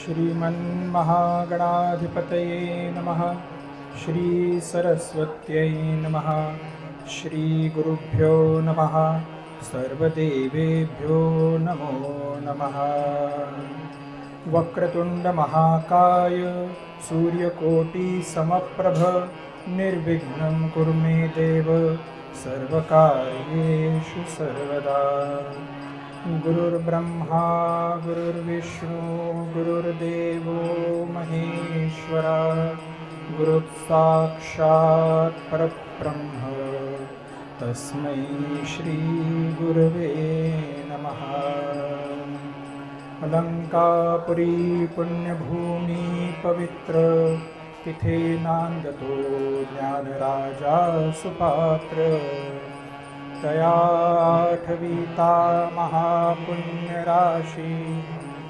श्रीमन्महागणाधिपतये नमः। श्री सरस्वत्यै नमः। श्री गुरुभ्यो नमः। सर्वदेवेभ्यो नमो नमः। वक्रतुंड महाकाय सूर्यकोटि समप्रभ निर्विघ्नं कुरु मे देव सर्वकार्येषु सर्वदा। गुरुर्ब्रह्मा गुरुर्विष्णु गुरुर्देवो महेश्वरा। गुरुसाक्षात् परब्रह्म तस्मै श्री गुरवे नमः। अलंकापुरी पुण्यभूमि पवित्र तिथे नांदतो ज्ञानराजा सुपात्र। तयाठवीता महापुण्यराशी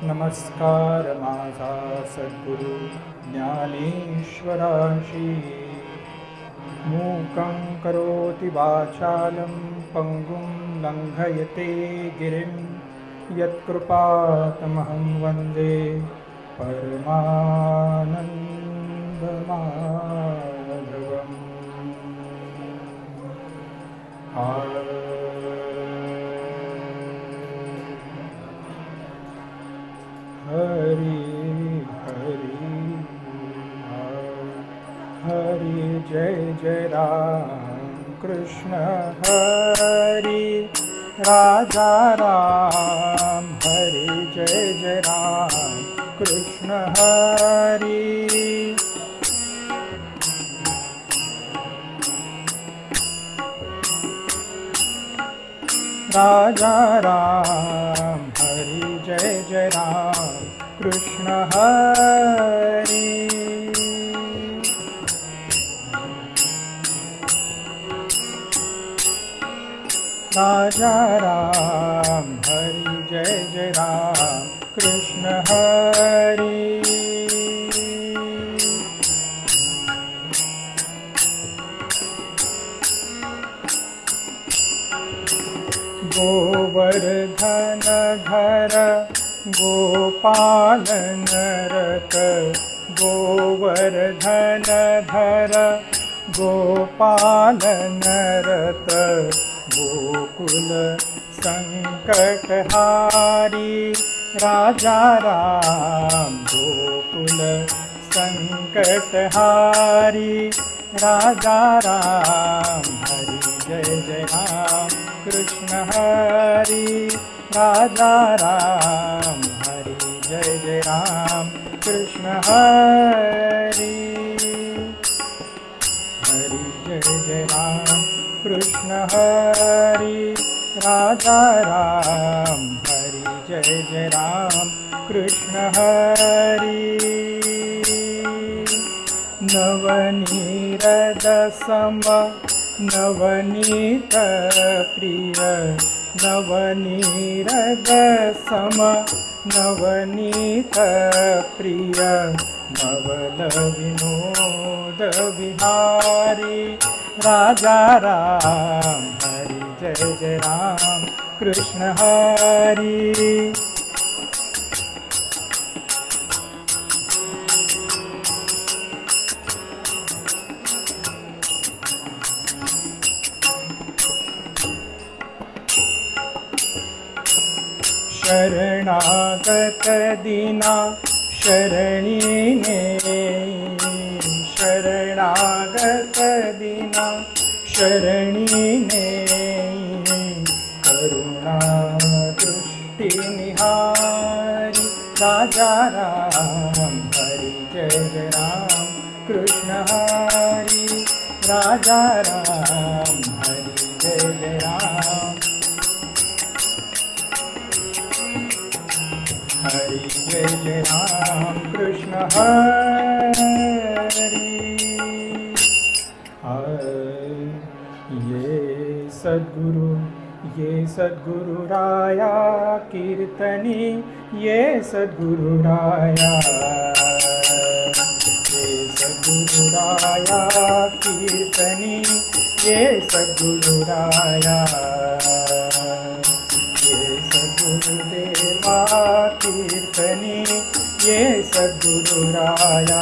नमस्कार माझा सद्गुरु ज्ञानेश्वराशी। मूकं करोति वाचालं पङ्गुं लङ्घयते गिरिं यत्कृपातमहं वन्दे परमानन्दमाधवम्। हरि हरि हरि जय जय राम कृष्ण हरि राजा राम। हरि जय जय राम कृष्ण हरि राजा राम। हरि जय जय राम कृष्ण हरि राजा राम। हरि जय जय राम कृष्ण हरि गोवर्धन धर गोपाल नरक। गोवर्धन धर गोपाल नरत। गोकुल संकटहारी राजा राम। गोकुल संकटहारी राजा राम। हरि जय जय राम कृष्ण हरि राजा राम। हरि जय जय राम कृष्ण हरि। हरि जय जय राम कृष्ण हरि राजा राम। हरि जय जय राम कृष्ण हरि। नवनीत सम नवनीत प्रिय। नवनीत सम नवनीत प्रिय। नवल विनोद विहारी राजा राम। हरि जय जय राम कृष्ण हरि। शरणागत दीना शरणीने। शरणागत दीना शरणीने। करुणा दृष्टि निहारी राजा राम। हरि जय जय राम कृष्ण हरि राजा राम। हरि जय जय राम। हरि जय जय राम कृष्ण हरि। ये सद्गुरु राया कीर्तनी। ये सद्गुरु राया। ये सद्गुरु राया कीर्तनी। ये सद्गुरु राया। ये सद्गुरुदेवा कीर्तनी। ये सद्गुरुराया।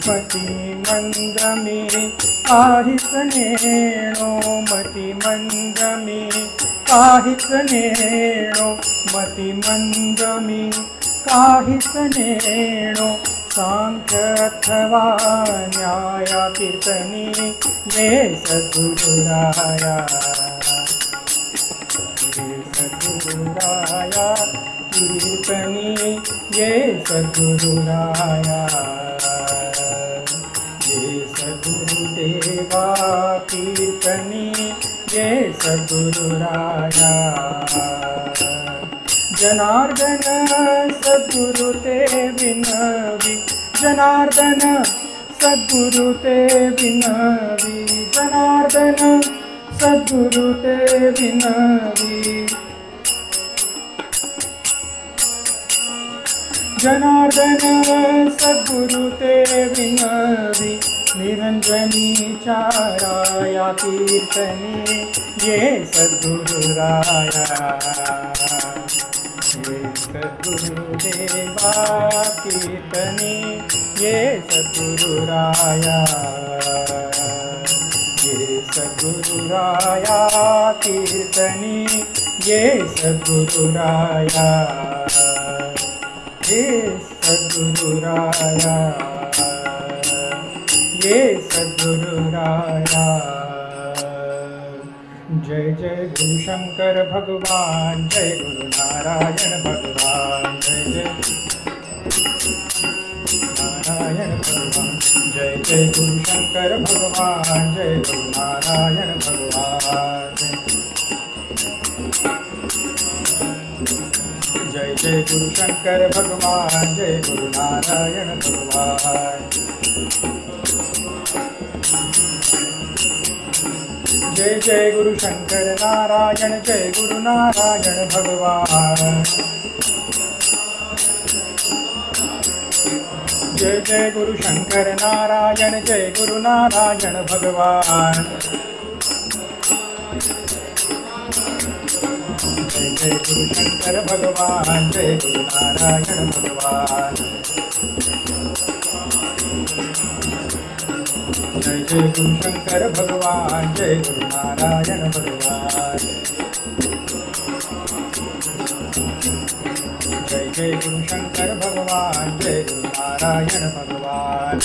मति मंद में काहित नेणो, मति मंद में काहित नेणो, मति मंद में काहित नेणो, सांख्य अथवा न्याय कीर्तनी ये सद्गुरुराया। ये सद्गुरुराया कीर्तनी ये सद्गुरुराया। ये सद्गुरुदेवा कीर्तनी ये सद्गुरुराया। जनार्दन सद्गुरु ते विनवी, जनार्दन सद्गुरु ते विनवी, जनार्दन सद्गुरु ते विनवी। जनार्दन सद्गुरु ते विनवी, निरंजनी चाराया कीर्तनी ये सद्गुरुराया। ये सद्गुरुदेवा कीर्तनी ये सद्गुरुराया। ये सद्गुरुराया कीर्तनी ये सद्गुरुराया। ये सद्गुरुराया। ये सद्गुरुराया। जय जय गुरु शंकर भगवान, जय गुरु नारायण भगवान, जय जय नारायण भगवान। जय जय गुरु शंकर भगवान, जय गुरु नारायण भगवान। जय जय गुरु शंकर भगवान, जय गुरु नारायण भगवान। जय जय गुरु शंकर नारायण, जय गुरु नारायण भगवान। जय जय गुरु शंकर नारायण, जय गुरु नारायण भगवान। जय जय गुरु शंकर भगवान, जय गुरु नारायण भगवान। जय जय गुरु शंकर भगवान, जय गुरु नारायण भगवान। जय जय गुरु शंकर भगवान, जय गुरु नारायण भगवान।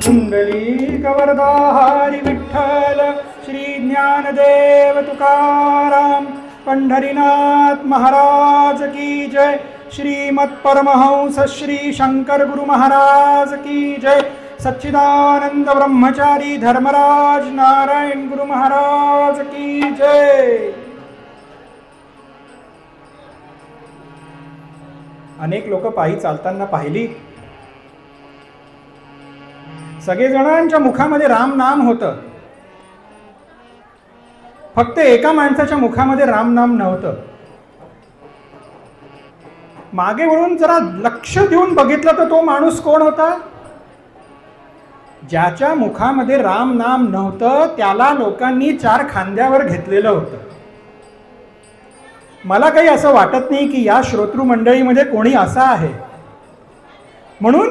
कुंडलीक वरदा हरी विठ्ठल, श्री ज्ञानदेव तुकाराम, पंढरीनाथ महाराज की जय। श्रीमत् परमहंस श्री शंकर गुरु महाराज की जय। सच्चिदानंद ब्रह्मचारी धर्मराज नारायण गुरु महाराज की जय। अनेक लोक पायी चालताना पाहिली, सगळेजणांच्या मुखामध्ये राम नाम होतं, फक्त एका माणसाच्या मुखामध्ये राम नाम नव्हतं. मागे वळून जरा लक्ष देऊन बघितलं तर तो माणूस कोण होता? ज्याच्या मुखामध्ये राम नाम नव्हतं त्याला लोकांनी चार खांद्यावर घेतलेलं होतं. मला काही असं वाटत नाही की या श्रोतृ मंडळीमध्ये कोणी असा आहे. म्हणून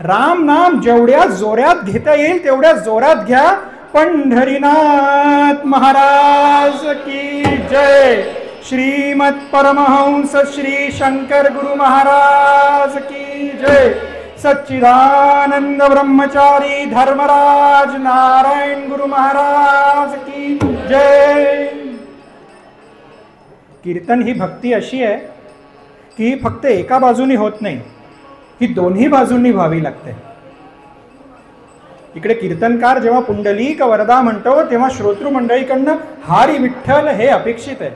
राम नाम जेवढ्या जोरात घेता येईल तेवढ्या जोरात घ्या. पंढरीनाथ महाराज की जय. श्रीमत् परमहंस श्री शंकर गुरु महाराज की जय. सच्चिदानंद ब्रह्मचारी धर्मराज नारायण गुरु महाराज की जय. कीर्तन ही भक्ती अशी आहे की फक्त एका बाजूनी होत नाही, ही दोन्ही बाजूंनी व्हावी लागते. इकडे कीर्तनकार जेव्हा पुंडलीक वरदा म्हणतो तेव्हा श्रोतृ मंडळीकडनं हरी विठ्ठल हे अपेक्षित आहे.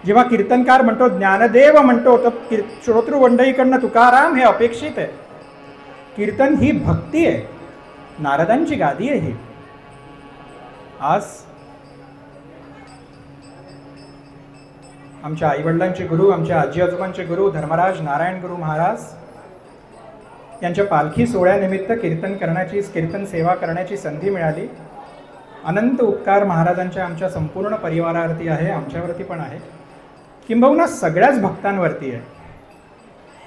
जेव्हा कीर्तनकार म्हणतो ज्ञानदेव म्हणतो तर श्रोतृ मंडळीकडनं तुकाराम हे अपेक्षित आहे. कीर्तन ही भक्ती आहे, नारदांची गादी आहे ही. आज आमच्या आईवडिलांचे गुरु, आमच्या आजी आजोबांचे गुरु धर्मराज नारायण गुरु महाराज यांच्या पालखी सोहळ्यानिमित्त कीर्तन सेवा करण्याची संधी मिळाली. अनंत उपकार महाराजांच्या आमच्या संपूर्ण परिवारावरती आहे, आमच्यावरती पण आहे, किंबहुना सगळ्याच भक्तांवरती आहे.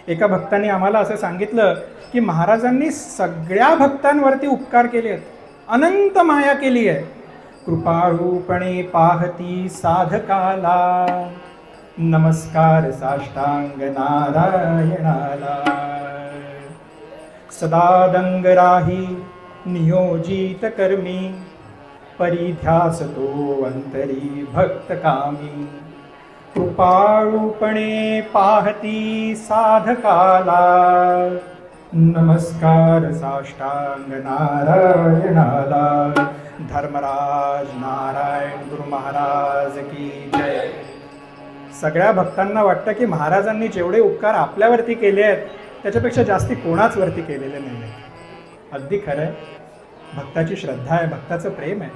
एका भक्तांनी आम्हाला असं सांगितलं की महाराजांनी सगळ्या भक्तांवरती उपकार केले आहेत, अनंत माया केली आहे. कृपाळूपणे पाहती साधकाला, नमस्कार साष्टांग नारायणाला. सदा दंगराही नियोजित कर्मी, परिध्यास तो अंतरी भक्त कामी. कृपाळूपणे पाहती साधकाला, नमस्कार साष्टांग नारायणाला. धर्मराज नारायण गुरु महाराज की जय. सगळ्या भक्तांना वाटतं की महाराजांनी जेवढे उपकार आपल्यावरती केले आहेत त्याच्यापेक्षा जास्ती कोणाच वरती केलेले नाही आहेत. अगदी खरं आहे. भक्ताची श्रद्धा आहे, भक्ताचं प्रेम आहे.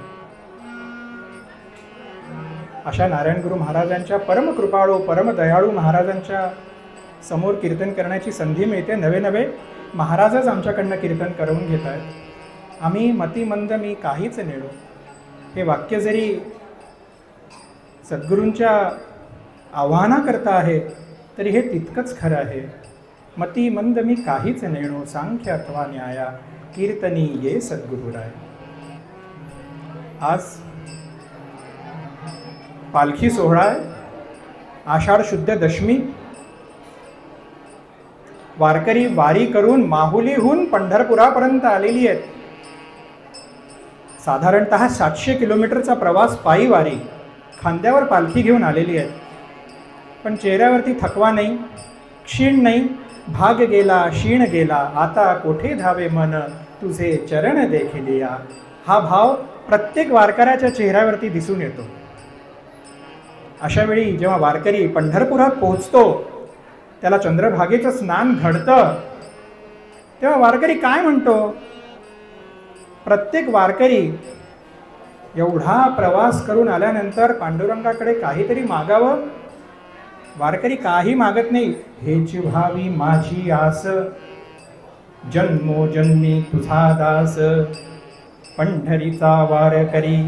अशा नारायण गुरु महाराजांच्या परमकृपाळू परमदयाळू महाराजांच्या समोर कीर्तन करण्याची संधी मिळते. नवे नवे महाराजच आमच्याकडनं कीर्तन करून घेत आहेत. आम्ही मतिमंद मी काहीच नेडो, हे वाक्य जरी सद्गुरूंच्या आव्हानाकरता आहे तरी हे तितकंच खरं आहे. मतिमंद मी काहीच नेणो, सांख्य अथवा न्याया, कीर्तनी ये सद्गुरुराय. आज पालखी सोहळा आहे, आषाढ शुद्ध दशमी. वारकरी वारी करून माहुलीहून पंढरपुरापर्यंत आलेली आहेत. साधारणतः 700 किलोमीटरचा प्रवास पायी वारी, खांद्यावर पालखी घेऊन आलेली आहेत. पण चेहऱ्यावरती थकवा नाही, क्षीण नाही. भाग गेला क्षीण गेला, आता कोठे धावे मन, तुझे चरण देखिलिया. हा भाव प्रत्येक वारकऱ्याच्या चेहऱ्यावरती दिसून येतो. अशा वेळी जेव्हा वारकरी पंढरपुरात पोहोचतो, त्याला चंद्रभागेचं स्नान घडतं, तेव्हा वारकरी काय म्हणतो? प्रत्येक वारकरी एवढा प्रवास करून आल्यानंतर पांडुरंगाकडे काहीतरी मागावं. वारकरी काही मागत नाही. हेच व्हावी माझी आस, जन्मोजन्मी तुझा दास. पंढरीचा वारकरी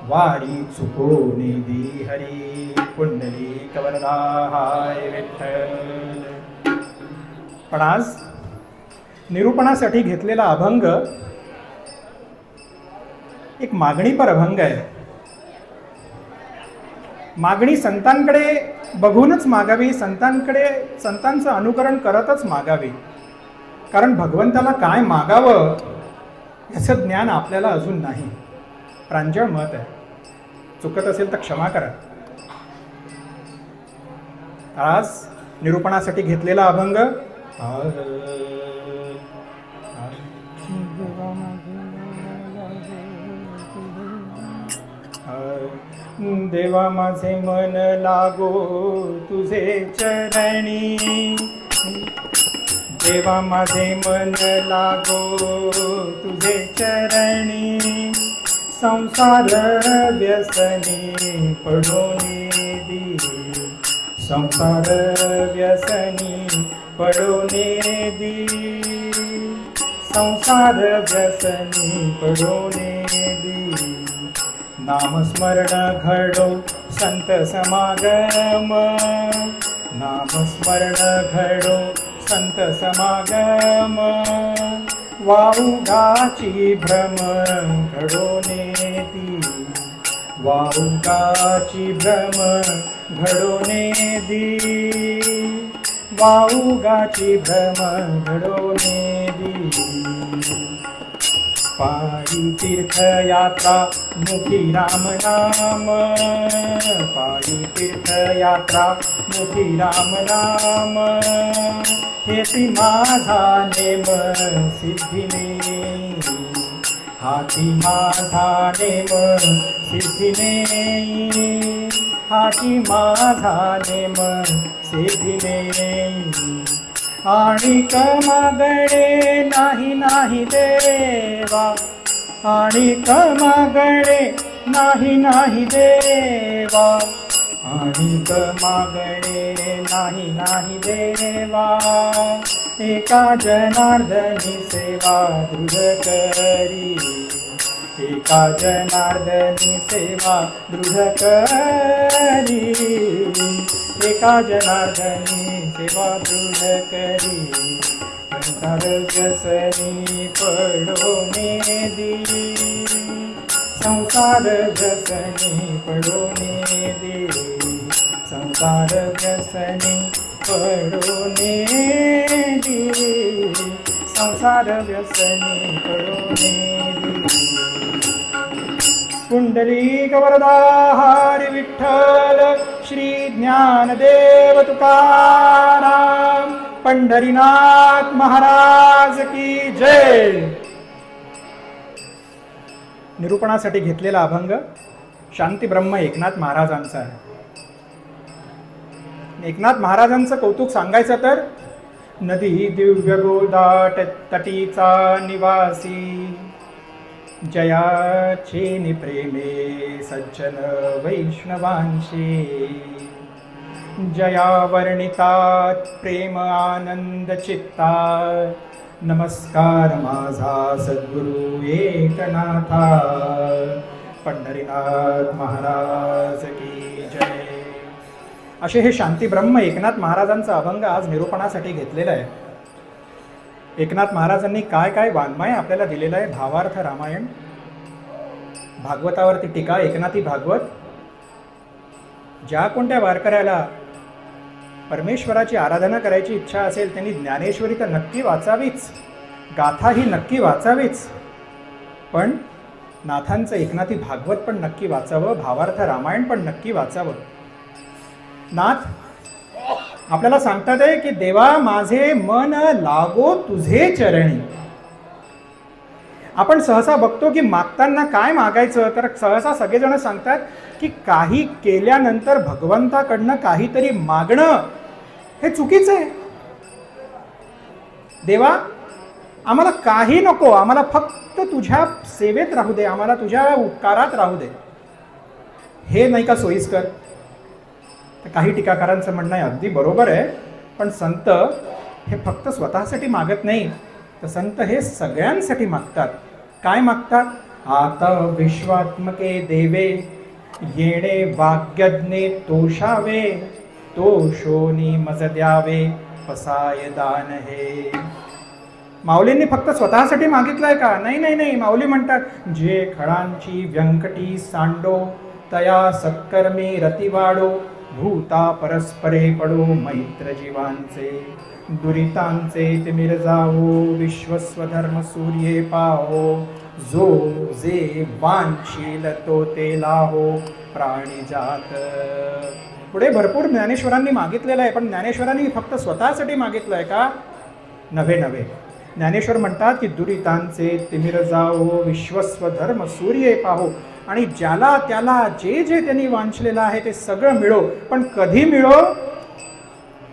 वारी चुकोनी दी हरी, पुंडलिक वरदा हाय विठ्ठल. पण आज निरूपणासाठी घेतलेला अभंग एक मागणीपर अभंग आहे. मागणी संतांकडे बघूनच मागावी, संतांचं अनुकरण करतच मागावी. कारण भगवंताला काय मागावं याचं ज्ञान आपल्याला अजून नाही. प्रांजळ मत आहे. चुकत असेल तर क्षमा करा. आज निरूपणासाठी घेतलेला अभंग देवा माझे मन लागो तुझे चरणी, देवा माझे मन लागो तुझे चरणी. संसार व्यसनी पडोनी दी, संसार व्यसनी पडोनी दी. संसार व्यसनी पडोनी दी. नामस्मरण घडो संत समागम, नामस्मरण घडो संत समागम. वाऊगाची भ्रम घडोने दी, वाऊगाची भ्रम घडोने दी. वाऊगाची भ्रम घडोने दी. पायी तीर्थयात्रा मुखी राम नाम, पायी तीर्थयात्रा मुखी राम नाम. हेती माझा नेम सिद्धिने, हाती माझा नेम सिद्धिने. हाती माझा नेम सिद्धिने. आणिक मागणे नाही नाही देवा, आणिक मागणे नाही नाही देवा. आणिक मागणे नाही नाही देवा. एका जनार्दनी सेवा दृढ करी, एका जनार्दनी सेवा दृढ करी, एका जनार्दनी सेवा दृढ करी, संसार व्यसनी पडोने दी, संसार व्यसनी पडोने दी, संसार व्यसनी पडोने दी, संसार व्यसनी पडोने दी. पुंडलीक वरदा हरी विठ्ठल श्री ज्ञानदेव तुकाराम पंढरीनाथ महाराज की जय. निरूपणासाठी घेतलेला अभंग शांतीब्रह्म एकनाथ महाराजांचा आहे. एकनाथ महाराजांचं कौतुक सांगायचं तर नदी दिव्य गोदाट तटीचा निवासी, जयाचे निप्रेमे सज्जन वैष्णवांशी, जया वर्णितात प्रेम आनंद चित्ता, नमस्कार माझा सद्गुरु एकनाथा पंढरीनाथ महाराज की जय. असे हे शांतीब्रह्म एकनाथ महाराजांचा अभंग आज निरूपणासाठी घेतलेला आहे. एकनाथ महाराजांनी काय काय वाङ्मय आपल्याला दिलेलं आहे. भावार्थ रामायण, भागवतावरती टीका, एकनाथी भागवत. ज्या कोणत्या वारकऱ्याला परमेश्वराची आराधना करायची इच्छा असेल त्यांनी ज्ञानेश्वरी तर नक्की वाचावीच, गाथा ही नक्की वाचावीच, पण नाथांचं एकनाथी भागवत पण नक्की वाचावं, भावार्थ रामायण पण नक्की वाचावं. नाथ आपल्याला सांगतात आहे की देवा माझे मन लागो तुझे चरणी. आपण सहसा बघतो की मागताना काय मागायचं, तर सहसा सगळेजण सांगतात की काही केल्यानंतर भगवंताकडनं काहीतरी मागणं हे चुकीचं आहे. देवा आम्हाला काही नको, आम्हाला फक्त तुझ्या सेवेत राहू दे, आम्हाला तुझ्या उपकारात राहू दे, हे नाही का सोयीस्कर. तर काही टीकाकारांचं म्हणणं आहे अगदी बरोबर आहे, पण संत हे फक्त स्वतःसाठी मागत नाही, तर संत हे सगळ्यांसाठी मागतात. काय मागतात? आता विश्वात्मके देवे येणे वाग्यज्ञे तोषावे, तोषोनी मज द्यावे पसाय दान हे. माऊलींनी फक्त स्वतःसाठी मागितलंय का? नाही नाही नाही. माऊली म्हणतात जे खळांची व्यंकटी सांडो, तया सत्कर्मी रतिवाडो, भूता परस्परे पडो मैत्र जीवांचे, दुरितांचे तिमिर जावो, विश्वस्वधर्म सूर्ये पाहो, जो जे वांशील तो ते लाहो प्राणी जात. पुढे भरपूर ज्ञानेश्वरांनी मागितलेलं आहे, पण ज्ञानेश्वरांनी फक्त स्वतःसाठी मागितलंय का? नव्हे नव्हे. ज्ञानेश्वर म्हणतात की दुरितांचे तिमिर जावो, विश्वस्वधर्म सूर्ये पाहो, आणि ज्याला त्याला जे जे त्यांनी वांछलेलं आहे ते सगळं मिळो. पण कधी मिळो?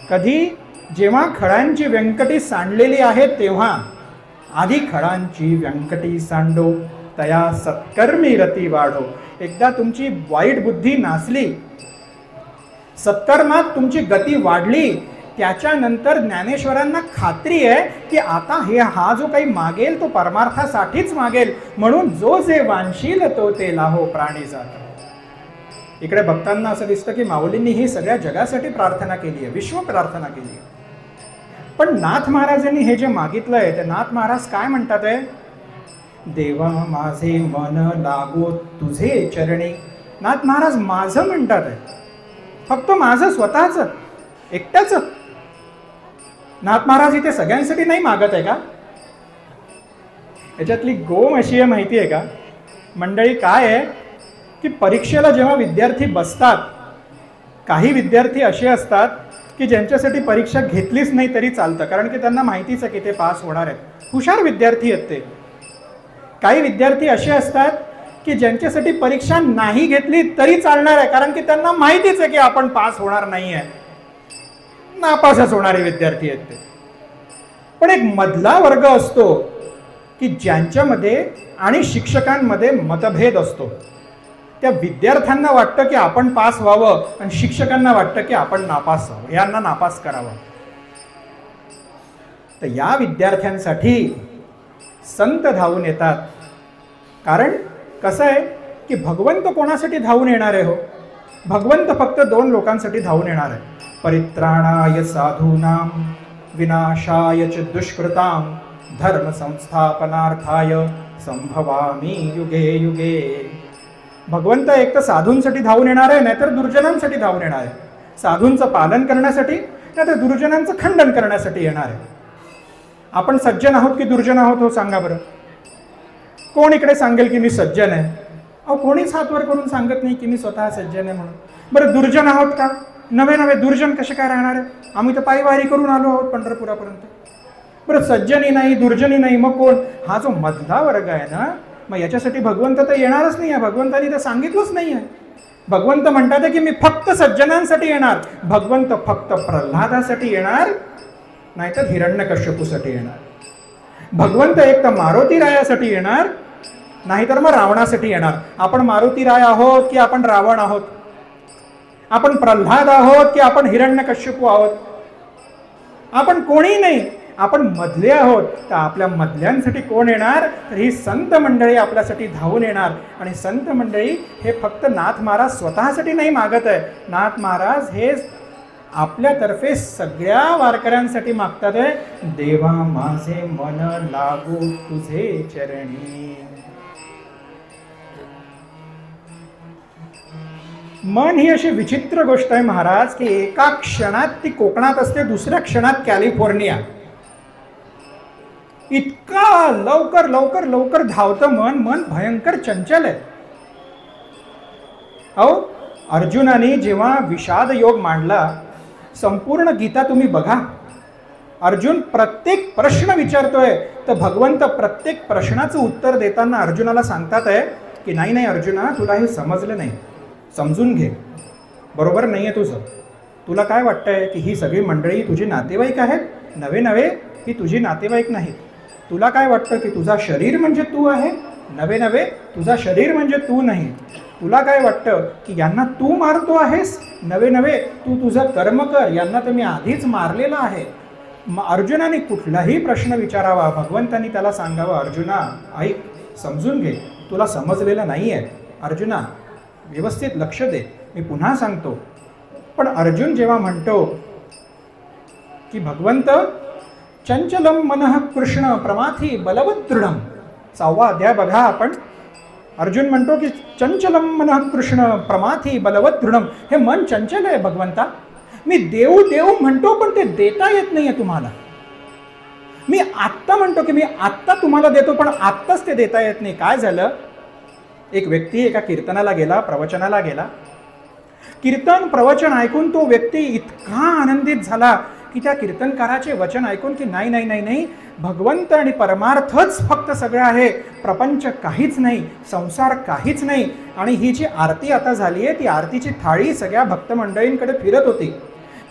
कधी? जेव्हा खळांची व्यंकटी सांडलेली आहे तेव्हा. आधी खळांची व्यंकटी सांडो, तया सत्कर्मी रती वाढो. एकदा तुमची वाईट बुद्धी नासली, सत्कर्मात तुमची गती वाढली, त्याच्यानंतर ज्ञानेश्वरांना खात्री आहे की आता हा जो काही मागेल तो परमार्थासाठीच मागेल, म्हणून जो जे वांशील तो ते लाहो प्राणी जात. इकडे भक्तांना असं दिसतं की माऊलींनी ही सगळ्या जगासाठी प्रार्थना केली आहे, विश्व प्रार्थना केली आहे. पण नाथ महाराजांनी हे जे मागितलं आहे ते नाथ महाराज काय म्हणतात आहे? देवा माझे मन लागो तुझे चरणी. नाथ महाराज माझं म्हणतात आहे, फक्त माझं स्वतःच एकट्याच. नाथ महाराज इथे सगळ्यांसाठी नाही मागत आहे का? याच्यातली गोम अशी आहे माहिती आहे का मंडळी? काय आहे की परीक्षेला जेव्हा विद्यार्थी बसतात, काही विद्यार्थी असे असतात की ज्यांच्यासाठी परीक्षा घेतलीच नाही तरी चालतं, कारण की त्यांना माहितीच आहे की ते पास होणार आहेत, हुशार विद्यार्थी आहेत ते. काही विद्यार्थी असे असतात की ज्यांच्यासाठी परीक्षा नाही घेतली तरी चालणार आहे, कारण की त्यांना माहितीच आहे की आपण पास होणार नाही आहे, नापासच होणारे विद्यार्थी आहेत ते. पण एक मधला वर्ग असतो की ज्यांच्यामध्ये आणि शिक्षकांमध्ये मतभेद असतो. त्या विद्यार्थ्यांना वाटतं की आपण पास व्हावं आणि शिक्षकांना वाटतं की आपण नापास व्हावं, यांना नापास करावं. तर या विद्यार्थ्यांसाठी संत धावून येतात. कारण कसं आहे की भगवंत कोणासाठी धावून येणार आहे हो? भगवंत फक्त 2 लोकांसाठी धावून येणार आहे. परित्राणाय साधूनां विनाशाय च दुष्कृतां धर्म संस्थापनार्थाय संभवामी युगे युगे. भगवंत एक तर साधूंसाठी धावून येणार आहे, नाहीतर दुर्जनांसाठी धावून येणार आहे. साधूंचं पालन करण्यासाठी, नाहीतर दुर्जनांचं खंडन करण्यासाठी येणार आहे. आपण सज्जन आहोत की दुर्जन आहोत हो सांगा बरं? कोण इकडे सांगेल की मी सज्जन आहे? अहो कोणीच हात वर करून सांगत नाही की मी स्वतः सज्जन आहे म्हणून. बरं दुर्जन आहोत का? नवे नवे दुर्जन कसे काय राहणार आहे? आम्ही तर पायवारी करून आलो आहोत पंढरपुरापर्यंत. बरं सज्जनही नाही दुर्जनही नाही, मग कोण? हा जो मधला वर्ग आहे ना, मग याच्यासाठी भगवंत तर येणारच नाही आहे. भगवंतानी तर सांगितलंच नाही आहे. भगवंत म्हणतात की मी फक्त सज्जनांसाठी येणार. भगवंत फक्त प्रल्हादासाठी येणार, नाहीतर हिरण्यकश्यपूसाठी येणार. भगवंत एक तर मारुती रायासाठी येणार, नाहीतर मग रावणासाठी येणार. आपण मारुती राय आहोत की आपण रावण आहोत? आपण प्रल्हाद आहोत की आपण हिरण्यकश्यपू आहोत? आपण कोणी नाही, आपण मधले आहोत. तर आपल्या मधल्यांसाठी कोण येणार? तर ही संत मंडळी आपल्यासाठी धावून येणार. आणि संत मंडळी हे फक्त नाथ महाराज स्वतःसाठी नाही मागत आहे. नाथ महाराज हे आपल्यातर्फे सगळ्या वारकऱ्यांसाठी मागतात आहे. देवा माझे मन लागू तुझे चरणी. मन ही अशी विचित्र गोष्ट आहे महाराज की एका क्षणात ती कोकणात असते, दुसऱ्या क्षणात कॅलिफोर्निया. इतका लवकर लवकर लवकर धावतं मन. मन भयंकर चंचल आहे. अहो अर्जुनाने जेव्हा विषाद योग मांडला, संपूर्ण गीता तुम्ही बघा, अर्जुन प्रत्येक प्रश्न विचारतोय, तर भगवंत प्रत्येक प्रश्नाचं उत्तर देताना अर्जुनाला सांगतात आहे की नाही नाही अर्जुना, तुला हे समजलं नाही, समजून घे, बरोबर नाही आहे तुझं. तुला काय वाटतंय की ही सगळी मंडळी तुझी नातेवाईक आहेत? नवे नवे ही तुझी नातेवाईक नाहीत. तुला काय वाटतं की तुझा शरीर म्हणजे तू आहे? नवे नवे तुझा शरीर म्हणजे तू नाही. तुला काय वाटतं की यांना तू मारतो आहेस? नवे नवे तू तुझं कर्म कर, यांना तर मी आधीच मारलेलं आहे. अर्जुनाने कुठलाही प्रश्न विचारावा, भगवंतांनी त्याला सांगावं, अर्जुना ऐक, समजून घे, तुला समजलेलं नाही आहे. अर्जुना व्यवस्थित लक्ष दे, मी पुन्हा सांगतो. पण अर्जुन जेव्हा म्हणतो की भगवंत चंचलम मनः कृष्ण प्रमाथी बलवत दृढम, 6वा अध्याय बघा आपण. अर्जुन म्हणतो की चंचलम मनः कृष्ण प्रमाथी बलवत दृढम. हे मन चंचल आहे भगवंता. मी देऊ देऊ म्हणतो पण ते देता येत नाही आहे तुम्हाला. मी आत्ता म्हणतो की मी आत्ता तुम्हाला देतो, पण आत्ताच ते देता येत नाही. काय झालं? एक व्यक्ती एका कीर्तनाला गेला, प्रवचनाला गेला. कीर्तन प्रवचन ऐकून तो व्यक्ती इतका आनंदित झाला की त्या कीर्तनकाराचे वचन ऐकून की नाही नाही नाही नाही, भगवंत आणि परमार्थच फक्त सगळं आहे, प्रपंच काहीच नाही, संसार काहीच नाही. आणि ही जी आरती आता झाली आहे, ती आरतीची थाळी सगळ्या भक्त मंडळींकडे फिरत होती.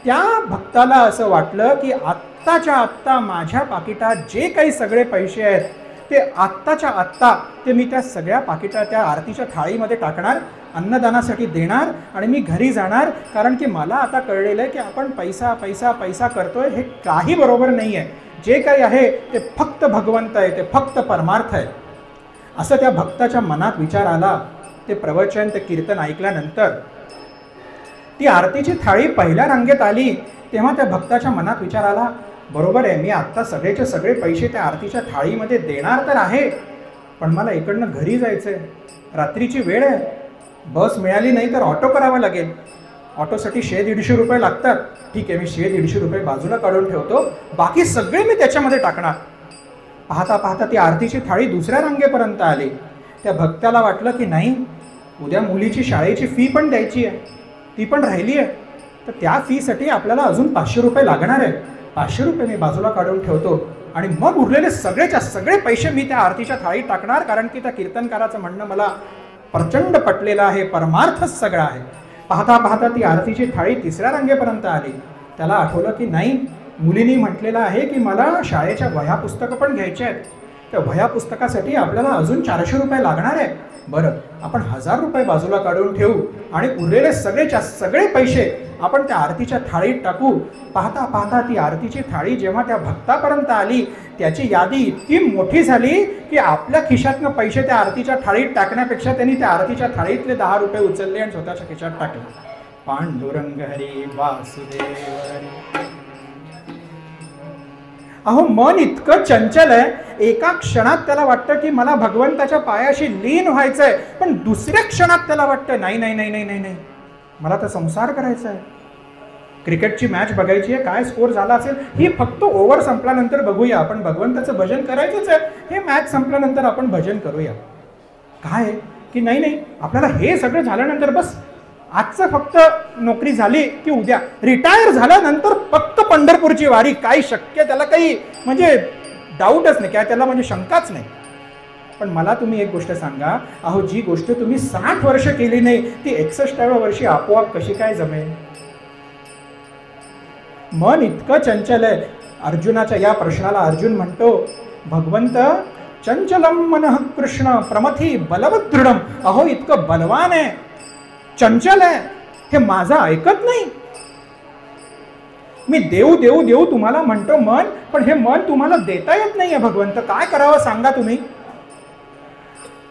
त्या भक्ताला असं वाटलं की आत्ताच्या आत्ता माझ्या पाकिटात जे काही सगळे पैसे आहेत ते आत्ताच्या आत्ता ते मी त्या सगळ्या पाकिटात त्या आरतीच्या थाळीमध्ये टाकणार, अन्नदानासाठी देणार आणि मी घरी जाणार. कारण की मला आता कळलेलं आहे की आपण पैसा पैसा पैसा करतोय, हे काही बरोबर नाही आहे. जे काही आहे ते फक्त भगवंत आहे, ते फक्त परमार्थ आहे. असं त्या भक्ताच्या मनात विचार आला. ते प्रवचन, ते कीर्तन ऐकल्यानंतर ती आरतीची थाळी पहिल्या रांगेत आली, तेव्हा त्या भक्ताच्या मनात विचार आला, बरोबर आहे, मी आत्ता सगळेचे सगळे पैसे त्या आरतीच्या थाळीमध्ये देणार तर आहे, पण मला इकडनं घरी जायचं आहे, रात्रीची वेळ आहे, बस मिळाली नाही तर ऑटो करावा लागेल, ऑटोसाठी 100-150 रुपये लागतात. ठीक आहे, मी 100-150 रुपये बाजूला काढून ठेवतो, बाकी सगळे मी त्याच्यामध्ये टाकणार. पाहता पाहता ती आरतीची थाळी दुसऱ्या रांगेपर्यंत आली. त्या भक्ताला वाटलं की नाही, उद्या मुलीची शाळेची फी पण द्यायची आहे, ती पण राहिली आहे, तर त्या फीसाठी आपल्याला अजून 500 रुपये लागणार आहे. 500 रुपये मी बाजूला काढून ठेवतो आणि मग उरलेले सगळेच्या सगळे पैसे मी त्या आरतीच्या थाळीत टाकणार, कारण की त्या कीर्तनकाराचं म्हणणं मला प्रचंड पटलेलं आहे, परमार्थच सगळं आहे. पाहता पाहता ती आरतीची थाळी तिसऱ्या रांगेपर्यंत आली. त्याला आठवलं की नाही, मुलींनी म्हटलेलं आहे की मला शाळेच्या वह्या पुस्तकं पण घ्यायच्या आहेत, त्या वह्या पुस्तकासाठी आपल्याला अजून 400 रुपये लागणार आहे. बरं, आपण 1000 रुपये बाजूला काढून ठेवू आणि उरलेले सगळे पैसे आपण त्या आरतीच्या थाळीत टाकू. पाहता पाहता ती आरतीची थाळी जेव्हा त्या भक्तापर्यंत आली, त्याची यादी इतकी मोठी झाली की आपल्या खिशातनं पैसे त्या आरतीच्या थाळीत टाकण्यापेक्षा त्यांनी त्या आरतीच्या थाळीतले 10 रुपये उचलले आणि स्वतःच्या खिशात टाकले. पांडुरंग हरी वासुदेव हरी. अहो, मन इतकं चंचल आहे, एका क्षणात त्याला वाटतं की मला भगवंताच्या पायाशी लीन व्हायचंय, पण दुसऱ्या क्षणात त्याला वाटतं नाही नाही नाही नाही नाही, मला तर संसार करायचा आहे. क्रिकेटची मॅच बघायची आहे, काय स्कोर झाला असेल ही फक्त ओव्हर संपल्यानंतर बघूया, आपण भगवंताचं भजन करायचंच आहे, हे मॅच संपल्यानंतर आपण भजन करूया. काय की नाही नाही, आपल्याला हे सगळं झाल्यानंतर बस आजचं फक्त नोकरी झाली की उद्या रिटायर झाल्यानंतर फक्त पंढरपूरची वारी. काही शक्य, त्याला काही म्हणजे डाऊटच नाही, काय त्याला म्हणजे शंकाच नाही. पण मला तुम्ही एक गोष्ट सांगा, अहो जी गोष्ट तुम्ही 60 वर्ष केली नाही ती 61व्या वर्षी आपोआप कशी काय जमेल? मन इतकं चंचल आहे. अर्जुनाच्या या प्रश्नाला अर्जुन म्हणतो, भगवंत चंचलम मनः कृष्ण प्रमथी बलवदृढम. अहो इतकं बलवान आहे, चंचल आहे, हे माझं ऐकत नाही. मी देऊ देऊ देऊ तुम्हाला म्हणतो मन, पण हे मन तुम्हाला देता येत नाहीये. भगवंत काय करावं सांगा तुम्ही.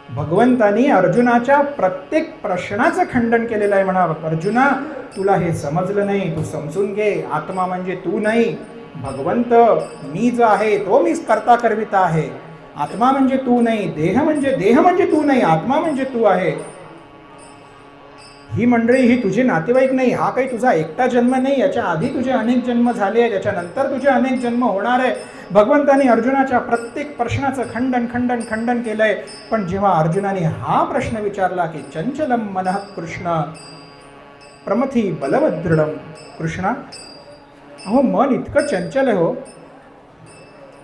भगवंतानी अर्जुनाच्या प्रत्येक प्रश्नाचं खंडन केलेलं आहे. म्हणा, अर्जुना तुला हे समजलं नाही, तू समजून घे. आत्मा म्हणजे तू नाही, भगवंत मी जो आहे तो मीच करता करविता आहे. आत्मा म्हणजे तू नाही, देह म्हणजे तू नाही, आत्मा म्हणजे तू आहे. ही मंडळी ही तुझे नातेवाईक नाही, हा काही तुझा एकटा जन्म नाही, याच्या आधी तुझे अनेक जन्म झाले आहेत, याच्यानंतर तुझे अनेक जन्म होणार आहे. भगवंतानी अर्जुनाच्या प्रत्येक प्रश्नाचं खंडन खंडन खंडन केलंय. पण जेव्हा अर्जुनाने हा प्रश्न विचारला की चंचलम मनः कृष्ण प्रमथी बलवदृढम, कृष्णा अहो मन इतकं चंचल आहे हो,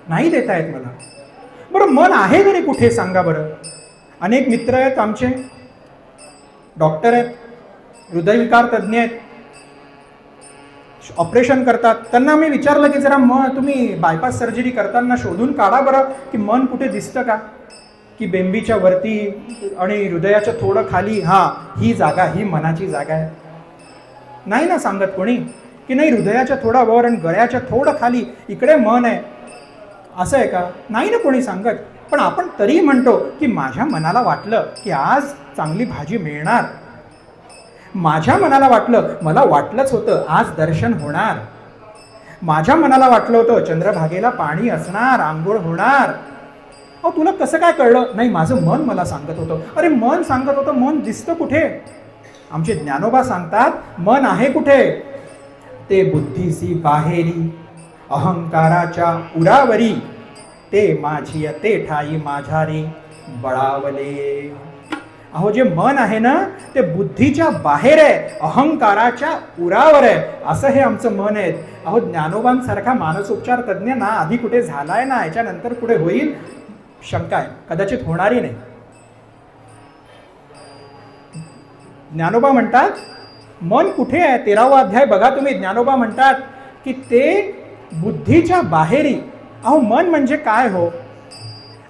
नाही देता येत मला. बरं मन आहे तरी कुठे सांगा बरं. अनेक मित्र आहेत आमचे, डॉक्टर आहेत, हृदयविकार तज्ज्ञ आहेत, ऑपरेशन करतात. त्यांना मी विचारलं की जरा तुम्ही बायपास सर्जरी करताना शोधून काढा बरं की मन कुठे दिसतं का, की बेंबीच्या वरती आणि हृदयाच्या थोडं खाली, ही जागा ही मनाची जागा आहे. नाही ना सांगत कोणी की नाही हृदयाच्या थोडा वर आणि गळ्याच्या थोडं खाली इकडे मन आहे, असं आहे का? नाही ना कोणी सांगत. पण आपण तरी म्हणतो की माझ्या मनाला वाटलं की आज चांगली भाजी मिळणार, माझ्या मनाला वाटलं, मला वाटलंच होतं आज दर्शन होणार, माझ्या मनाला वाटलं होतं चंद्रभागेला पाणी असणार, आंघोळ होणार. अहो तुला कसं काय कळलं? नाही माझं मन मला सांगत होतं. अरे मन सांगत होतं, मन दिसतं कुठे? आमचे ज्ञानोबा सांगतात मन आहे कुठे? ते बुद्धीसी बाहेरी अहंकाराच्या उरावरी, ते माझी ते ठाई माझारी बळावले. अहो जे मन आहे ना ते बुद्धीच्या बाहेर आहे, अहंकाराच्या उरावर आहे, असं हे आमचं मन आहे. अहो ज्ञानोबांसारखा मानसोपचार तज्ज्ञ ना आधी कुठे झालाय ना याच्यानंतर कुठे होईल शंका आहे, कदाचित होणारी नाही. ज्ञानोबा म्हणतात मन कुठे आहे? 13वा अध्याय बघा तुम्ही. ज्ञानोबा म्हणतात की ते बुद्धीच्या बाहेरी. अहो मन म्हणजे काय हो?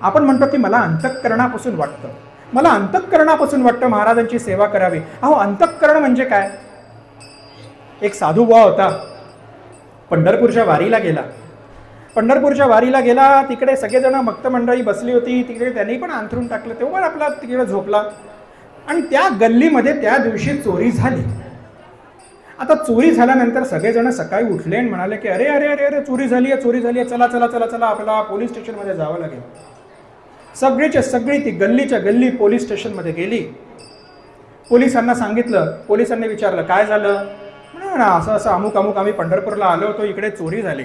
आपण म्हणतो की मला अंतःकरणापासून वाटतं, मला अंतःकरणापासून वाटतं महाराजांची सेवा करावी. अहो अंतःकरण म्हणजे काय? एक साधू बुवा होता, पंढरपूरच्या वारीला गेला. पंढरपूरच्या वारीला गेला, तिकडे सगळेजण भक्त मंडळी बसली होती, तिकडे त्यांनी पण अंथरून टाकलं, तेव्हा आपला तिकडे झोपला. आणि त्या गल्लीमध्ये त्या दिवशी चोरी झाली. आता चोरी झाल्यानंतर सगळेजण सकाळी उठले आणि म्हणाले की अरे अरे अरे अरे चोरी झाली आहे, चोरी झाली आहे, चला चला चला चला आपल्याला पोलीस स्टेशनमध्ये जावं लागेल. सगळीच्या सगळी ती गल्लीच्या गल्ली पोलीस स्टेशनमध्ये गेली. पोलिसांना सांगितलं, पोलिसांनी विचारलं काय झालं? म्हणा असं असं अमुक अमुक आम्ही पंढरपूरला आलो होतो, इकडे चोरी झाली.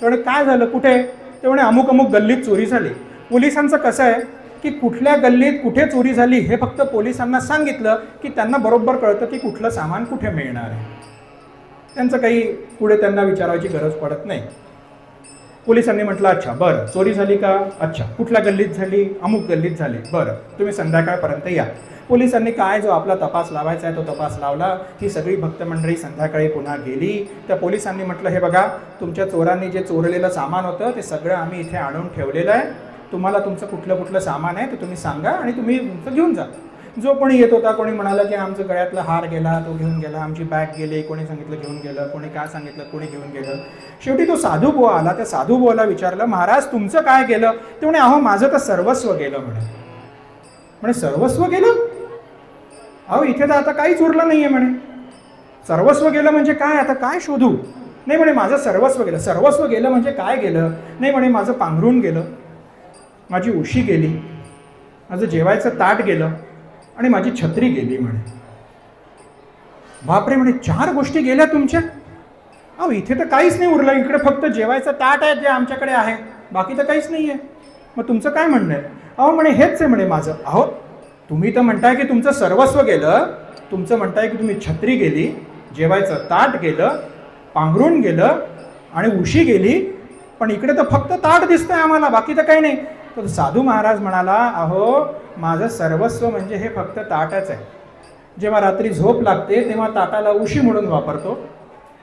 तेवढे काय झालं कुठे? तेवढे अमुक अमुक गल्लीत चोरी झाली. पोलिसांचं कसं आहे की कुठल्या गल्लीत कुठे चोरी झाली हे फक्त पोलिसांना सांगितलं की त्यांना बरोबर कळतं की कुठलं सामान कुठे मिळणार आहे. त्यांचं काही पुढे त्यांना विचारायची गरज पडत नाही. पोलिसांनी म्हटलं अच्छा बरं चोरी झाली का? अच्छा कुठल्या गल्लीत झाली? अमुक गल्लीत झाली. बरं तुम्ही संध्याकाळपर्यंत या. पोलिसांनी काय जो आपला तपास लावायचा आहे तो तपास लावला. ही सगळी भक्त मंडळी संध्याकाळी पुन्हा गेली. त्या पोलिसांनी म्हटलं हे बघा तुमच्या चोरांनी जे चोरलेलं सामान होतं ते सगळं आम्ही इथे आणून ठेवलेलं आहे, तुम्हाला तुमचं कुठलं कुठलं सामान आहे ते तुम्ही सांगा आणि तुम्ही तुमचं घेऊन जा. जो कोणी येत होता, कोणी म्हणाला की आमचं गळ्यातला हार गेला, तो घेऊन गेला, आमची बॅग गेली, कोणी सांगितलं घेऊन गेलं, कोणी काय सांगितलं, कोणी घेऊन गेलं. शेवटी तो साधू बुवा आला. त्या साधू बुवाला विचारलं, महाराज तुमचं काय गेलं? ते म्हणे, अहो माझं तर सर्वस्व गेलं म्हणे. सर्वस्व गेलं? अहो इथे तर आता काहीच उरलं नाहीये म्हणे. सर्वस्व गेलं म्हणजे काय? आता काय शोधू? नाही म्हणे, माझं सर्वस्व गेलं. सर्वस्व गेलं म्हणजे काय गेलं? नाही म्हणे, माझं पांघरून गेलं, माझी उशी गेली, माझं जेवायचं ताट गेलं आणि माझी छत्री गेली म्हणे. बापरे म्हणे, 4 गोष्टी गेल्या तुमच्या? अहो इथे तर काहीच नाही उरलं, इकडे फक्त जेवायचं ताट आहे जे आमच्याकडे आहे, बाकी तर काहीच नाही आहे. मग तुमचं काय म्हणणं आहे? अहो म्हणे, हेच आहे म्हणे माझं. अहो तुम्ही तर म्हणताय की तुमचं सर्वस्व गेलं, तुमचं म्हणताय की तुम्ही छत्री गेली, जेवायचं ताट गेलं, पांघरून गेलं आणि उशी गेली, पण इकडे तर फक्त ताट दिसतंय आम्हाला, बाकी तर काही नाही. तर साधू महाराज म्हणाला, अहो माझं सर्वस्व म्हणजे हे फक्त ताटच आहे. जेव्हा रात्री झोप लागते तेव्हा ताटाला उशी म्हणून वापरतो,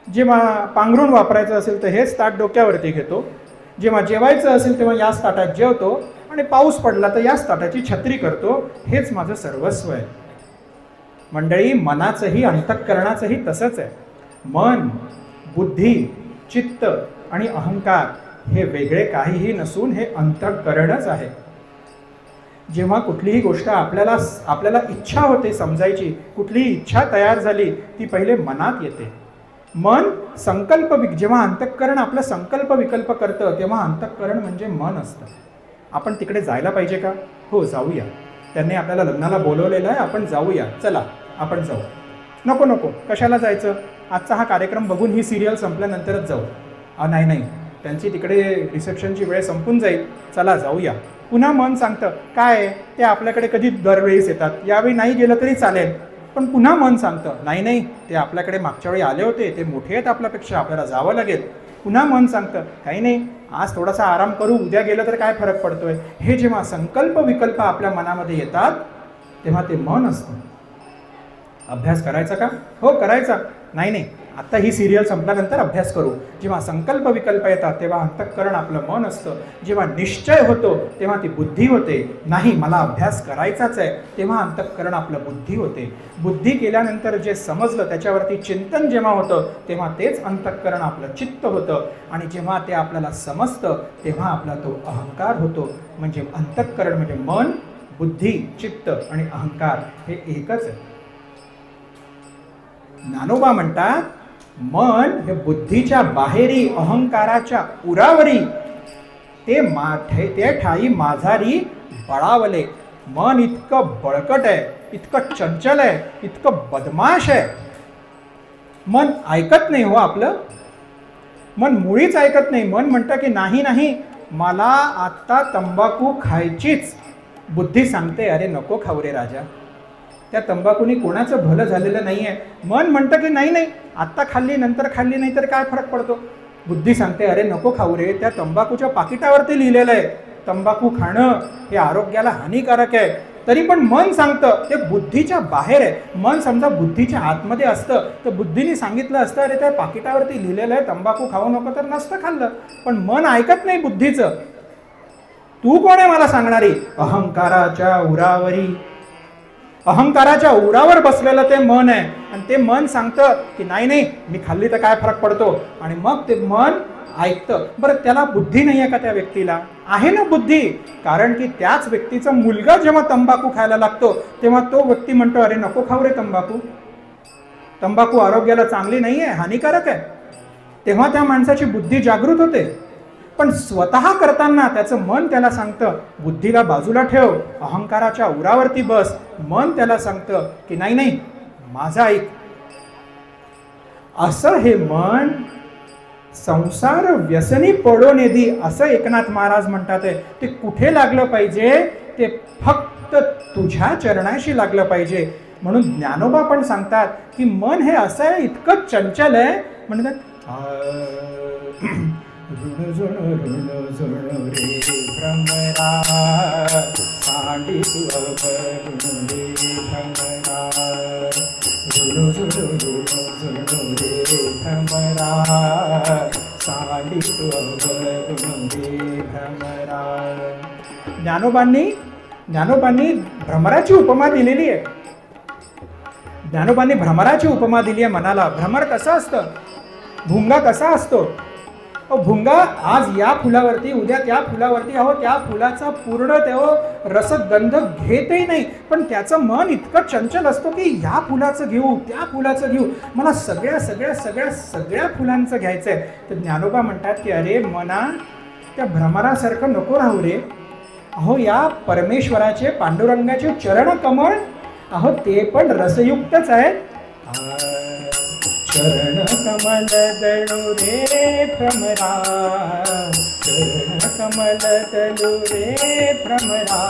जेव्हा पांघरून वापरायचं असेल तर हेच ताट डोक्यावरती घेतो, जेव्हा जेवायचं असेल तेव्हा याच ताटात जेवतो आणि पाऊस पडला तर याच ताटाची छत्री करतो. हेच माझं सर्वस्व आहे. मंडळी, मनाचंही अंतःकरणाचंही तसंच आहे. मन, बुद्धी, चित्त आणि अहंकार हे वेगळे काहीही नसून हे अंतःकरणच आहे. जेव्हा कुठलीही गोष्ट आपल्याला इच्छा होते समजायची, कुठलीही इच्छा तयार झाली, ती पहिले मनात येते. मन संकल्प, जेव्हा अंतःकरण आपलं संकल्प विकल्प करतं तेव्हा अंतःकरण म्हणजे मन असतं. आपण तिकडे जायला पाहिजे का? हो जाऊया. त्यांनी आपल्याला लग्नाला बोलवलेलं आहे, आपण जाऊया, चला आपण जाऊ. नको नको, कशाला जायचं? आजचा हा कार्यक्रम बघून ही सिरियल संपल्यानंतरच जाऊ. नाही, त्यांची तिकडे रिसेप्शनची वेळ संपून जाईल, चला जाऊया. पुन्हा मन सांगतं, काय ते आपल्याकडे कधी दरवेळेस येतात, यावेळी नाही गेलं तरी चालेल. पण पुन्हा मन सांगतं, नाही ते आपल्याकडे मागच्या वेळी आले होते, ते मोठे आहेत आपल्यापेक्षा, आपल्याला जावं लागेल. पुन्हा मन सांगतं, काही नाही, आज थोडासा आराम करू, उद्या गेलं तर काय फरक पडतोय. हे जेव्हा संकल्प विकल्प आपल्या मनामध्ये येतात तेव्हा ते मन असतं. अभ्यास करायचा का? हो करायचा. नाही, आता ही सिरियल संपल्यानंतर अभ्यास करू. जेव्हा संकल्प विकल्प येतात तेव्हा अंतःकरण आपलं मन असतं. जेव्हा निश्चय होतो तेव्हा ती बुद्धी होते. नाही, मला अभ्यास करायचाच आहे, तेव्हा अंतःकरण आपलं बुद्धी होते. बुद्धी केल्यानंतर जे समजलं त्याच्यावरती चिंतन जेव्हा होतं तेव्हा तेच अंतःकरण आपलं चित्त होतं. आणि जेव्हा ते आपल्याला समजतं तेव्हा आपला तो अहंकार होतो. म्हणजे अंतःकरण म्हणजे मन, बुद्धी, चित्त आणि अहंकार हे एकच आहे. ज्ञानोबा म्हणतात, मन हे बुद्धीच्या बाहेरी, अहंकाराच्या उरावरी, ते ठाई माझारी बळावले. मन इतकं बळकट आहे, इतकं चंचल आहे, इतकं बदमाश आहे. मन ऐकत नाही हो आपलं. मन मुळीच ऐकत नाही. मन म्हणतं की नाही, मला आता तंबाखू खायचीच. बुद्धी सांगते, अरे नको खाऊ रे राजा, त्या तंबाखूनी कोणाचं भलं झालेलं नाही आहे. मन म्हणतं की नाही, आत्ता खाल्ली नंतर खाल्ली नाही तर काय फरक पडतो. बुद्धी सांगते, अरे नको खाऊ रे, त्या तंबाखूच्या पाकिटावरती लिहिलेलं आहे तंबाखू खाणं हे आरोग्याला हानिकारक आहे. तरी पण मन सांगतं ते बुद्धीच्या बाहेर आहे. मन समजा बुद्धीच्या आतमध्ये असतं तर बुद्धीने सांगितलं असतं, अरे त्या पाकिटावरती लिहिलेलं आहे तंबाखू खाऊ नको, तर नसतं खाल्लं. पण मन ऐकत नाही बुद्धीचं. तू कोण आहे मला सांगणारी? अहंकाराच्या उरावरी, अहंकाराच्या उरावर बसलेलं ते मन आहे. आणि ते मन सांगतं की नाही, मी खाल्ली तर काय फरक पडतो. आणि मग ते मन ऐकतं. बरं, त्याला बुद्धी नाही आहे का? त्या व्यक्तीला आहे ना बुद्धी. कारण की त्याच व्यक्तीचा मुलगा जेव्हा तंबाखू खायला लागतो तेव्हा तो व्यक्ती म्हणतो, अरे नको खाऊ रे तंबाखू, तंबाखू आरोग्याला चांगली नाही आहे, हानिकारक आहे. तेव्हा त्या माणसाची बुद्धी जागृत होते. पण स्वतः करताना त्याचं मन त्याला सांगतं, बुद्धीला बाजूला ठेव, अहंकाराच्या उरावरती बस. मन त्याला सांगतं की नाही, माझं ऐक. असं हे मन संसार व्यसनी पडोनेदी, असं एकनाथ महाराज म्हणतात. ते कुठे लागलं पाहिजे? ते फक्त तुझ्या चरणाशी लागलं पाहिजे. म्हणून ज्ञानोबा पण सांगतात की मन हे असं आहे, इतकं चंचल आहे. म्हणतात, ऋण झुण रे भ्रमरा, सांडी तू अवगुण रे भ्रमरा. ऋण झुण रे भ्रमरा, सांडी तू अवगुण रे भ्रमरा. ज्ञानोबांनी भ्रमराची उपमा दिलेली आहे. ज्ञानोबांनी भ्रमराची उपमा दिली आहे मनाला. भ्रमर कसं असतं, भुंगा कसा असतो. भुंगा आज या फुलावरती, उद्या त्या फुलावरती, त्या फुलाचा पूर्ण रसगंध घेतही नाही, पण त्याचं मन इतकं चंचल असतो की ह्या फुलाचं घेऊ, त्या फुलाचं घेऊ, मला सगळ्या सगळ्या सगळ्या सगळ्या फुलांचं घ्यायचंय. तर ज्ञानोबा म्हणतात की अरे मना, त्या भ्रमरासारखं नको राहू रे. या परमेश्वराचे, पांडुरंगाचे चरण कमळ, ते पण रसयुक्तच आहेत. चरण कमल दळू रे भ्रमरा, चरण कमल दळू रे भ्रमरा,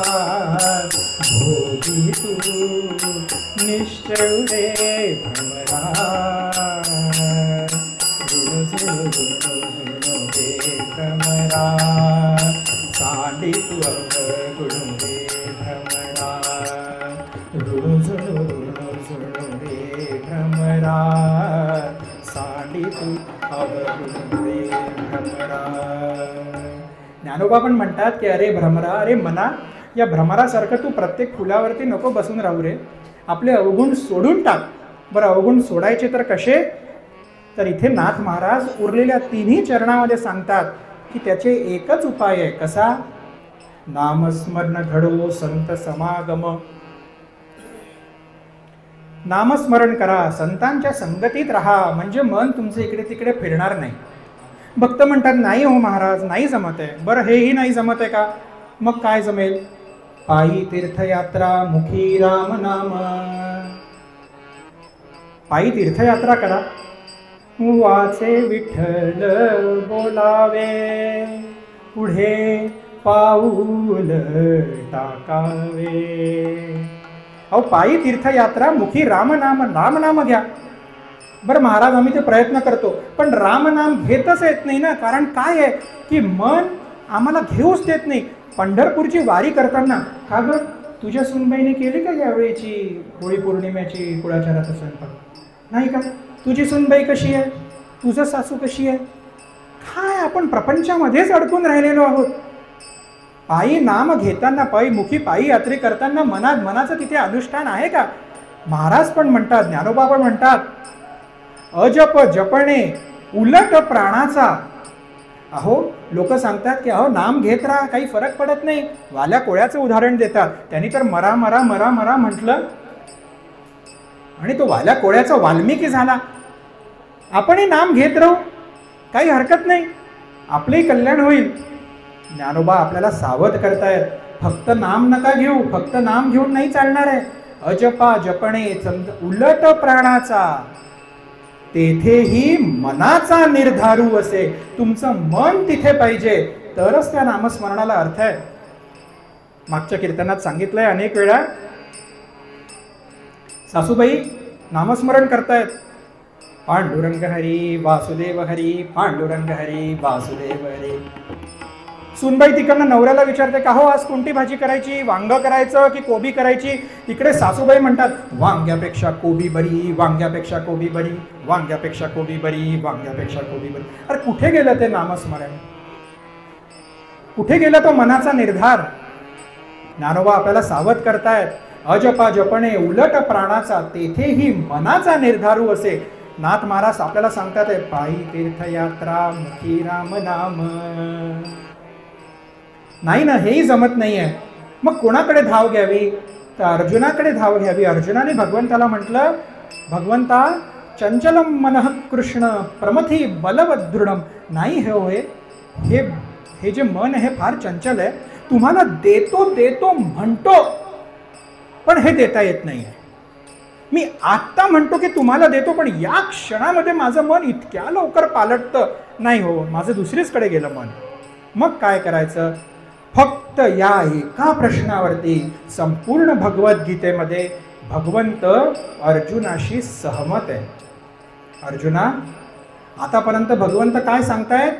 भोगी तू निश्चळ रे भ्रमरा, ऋण झुणू झुणू रे भ्रमरा, सांडी तू अवगुण रे भ्रमरा, ऋण झुणू झुणू रे भ्रमरा, सांडी तू अवगुण रे भ्रमरा. ज्ञानोबा पण म्हणतात की अरे भ्रमरा, अरे मना, या भ्रमरासारखं तू प्रत्येक फुलावरती नको बसून राहू रे. आपले अवगुण सोडून टाक. बरं, अवगुण सोडायचे तर कसे? तर इथे नाथ महाराज उरलेल्या तिन्ही चरणामध्ये सांगतात की त्याचे एकच उपाय आहे. कसा? नामस्मरण घडो संत समागम. नामस्मरण करा, संतांच्या संगतीत राहा, म्हणजे मन तुमचं इकडे तिकडे फिरणार नाही. भक्त म्हणतात नाही हो महाराज, नाही जमत आहे. बरं, हेही नाही जमत आहे का? मग काय जमेल? पायी तीर्थयात्रा, मुखी राम नाम. पायी तीर्थयात्रा करा, वाचे विठ्ठल बोलावे, पुढे पाऊल टाकावे. पायी तीर्थयात्रा, मुखी रामनाम, रामनाम घ्या. बरं महाराज, आम्ही ते प्रयत्न करतो, पण रामनाम घेतच येत नाही ना. कारण काय आहे की मन आम्हाला घेऊच देत नाही. पंढरपूरची वारी करताना, का ग तुझ्या सुनबाईने केली का यावेळीची होळी पौर्णिमेची कुळाचाराचा स्वयंपाक? नाही का? तुझी सुनबाई कशी आहे? तुझं सासू कशी आहे? काय आपण प्रपंचामध्येच अडकून राहिलेलो आहोत. पायी नाम घेताना, मुखी पायी यात्रे करताना मनाचं तिथे अनुष्ठान आहे का? महाराज पण म्हणतात, ज्ञानोबा पण म्हणतात, अजप जपणे उलट प्राणाचा. लोक सांगतात की नाम घेत राहा, काही फरक पडत नाही. वाल्या कोळ्याचं उदाहरण देतात. त्यांनी तर मरा मरा मरा मरा म्हटलं आणि तो वाल्या कोळ्याचा वाल्मिकी झाला. आपणही नाम घेत राहू, काही हरकत नाही, आपलंही कल्याण होईल. ज्ञानोबा आपल्याला सावध करतायत, फक्त नाम नका घेऊ, फक्त नाम घेऊन नाही चालणार आहे. अजपा जपणे उलट प्राणाचा, तेथेही मनाचा निर्धारू असे. तुमचं मन तिथे पाहिजे, तरच त्या नामस्मरणाला अर्थ आहे. मागच्या कीर्तनात सांगितलंय अनेक वेळा. सासूबाई नामस्मरण करतायत, पांडुरंग हरी वासुदेव हरी, पांडुरंग हरी वासुदेव हरी. सुनबाई तिकडनं नवऱ्याला विचारते, का हो आज कोणती भाजी करायची, वांग करायचं की कोबी करायची? इकडे सासूबाई म्हणतात, वांग्यापेक्षा कोबी बरी, वांग्यापेक्षा कोबी बरी, वांग्यापेक्षा कोबी बरी, वांग्यापेक्षा कोबी बरी. अरे कुठे गेलं ते नामस्मरण? कुठे गेला तो मनाचा निर्धार? ज्ञानोबा आपल्याला सावध करतायत, अजपा जपणे उलट प्राणाचा, तेथेही मनाचा निर्धारू असे. नाथ महाराज आपल्याला सांगतात, पायी तीर्थयात्रा, मुखी राम नाम. नाही ना, हेही जमत नाहीये. मग कोणाकडे धाव घ्यावी? तर अर्जुनाकडे धाव घ्यावी. अर्जुनाने भगवंताला म्हटलं, भगवंता चंचलम मनः कृष्ण प्रमथी बलवदृढम. नाही हे जे मन आहे फार चंचल आहे. तुम्हाला देतो देतो म्हणतो, पण हे देता येत नाही. मी आत्ता म्हणतो की तुम्हाला देतो, पण या क्षणामध्ये माझं मन इतक्या लवकर पालटतं. नाही हो, माझं दुसरीचकडे गेलं मन. मग काय करायचं? फक्त या एका प्रश्नावरती संपूर्ण भगवद्गीतेमध्ये भगवंत अर्जुनाशी सहमत आहे. अर्जुना, आतापर्यंत भगवंत काय सांगतायत?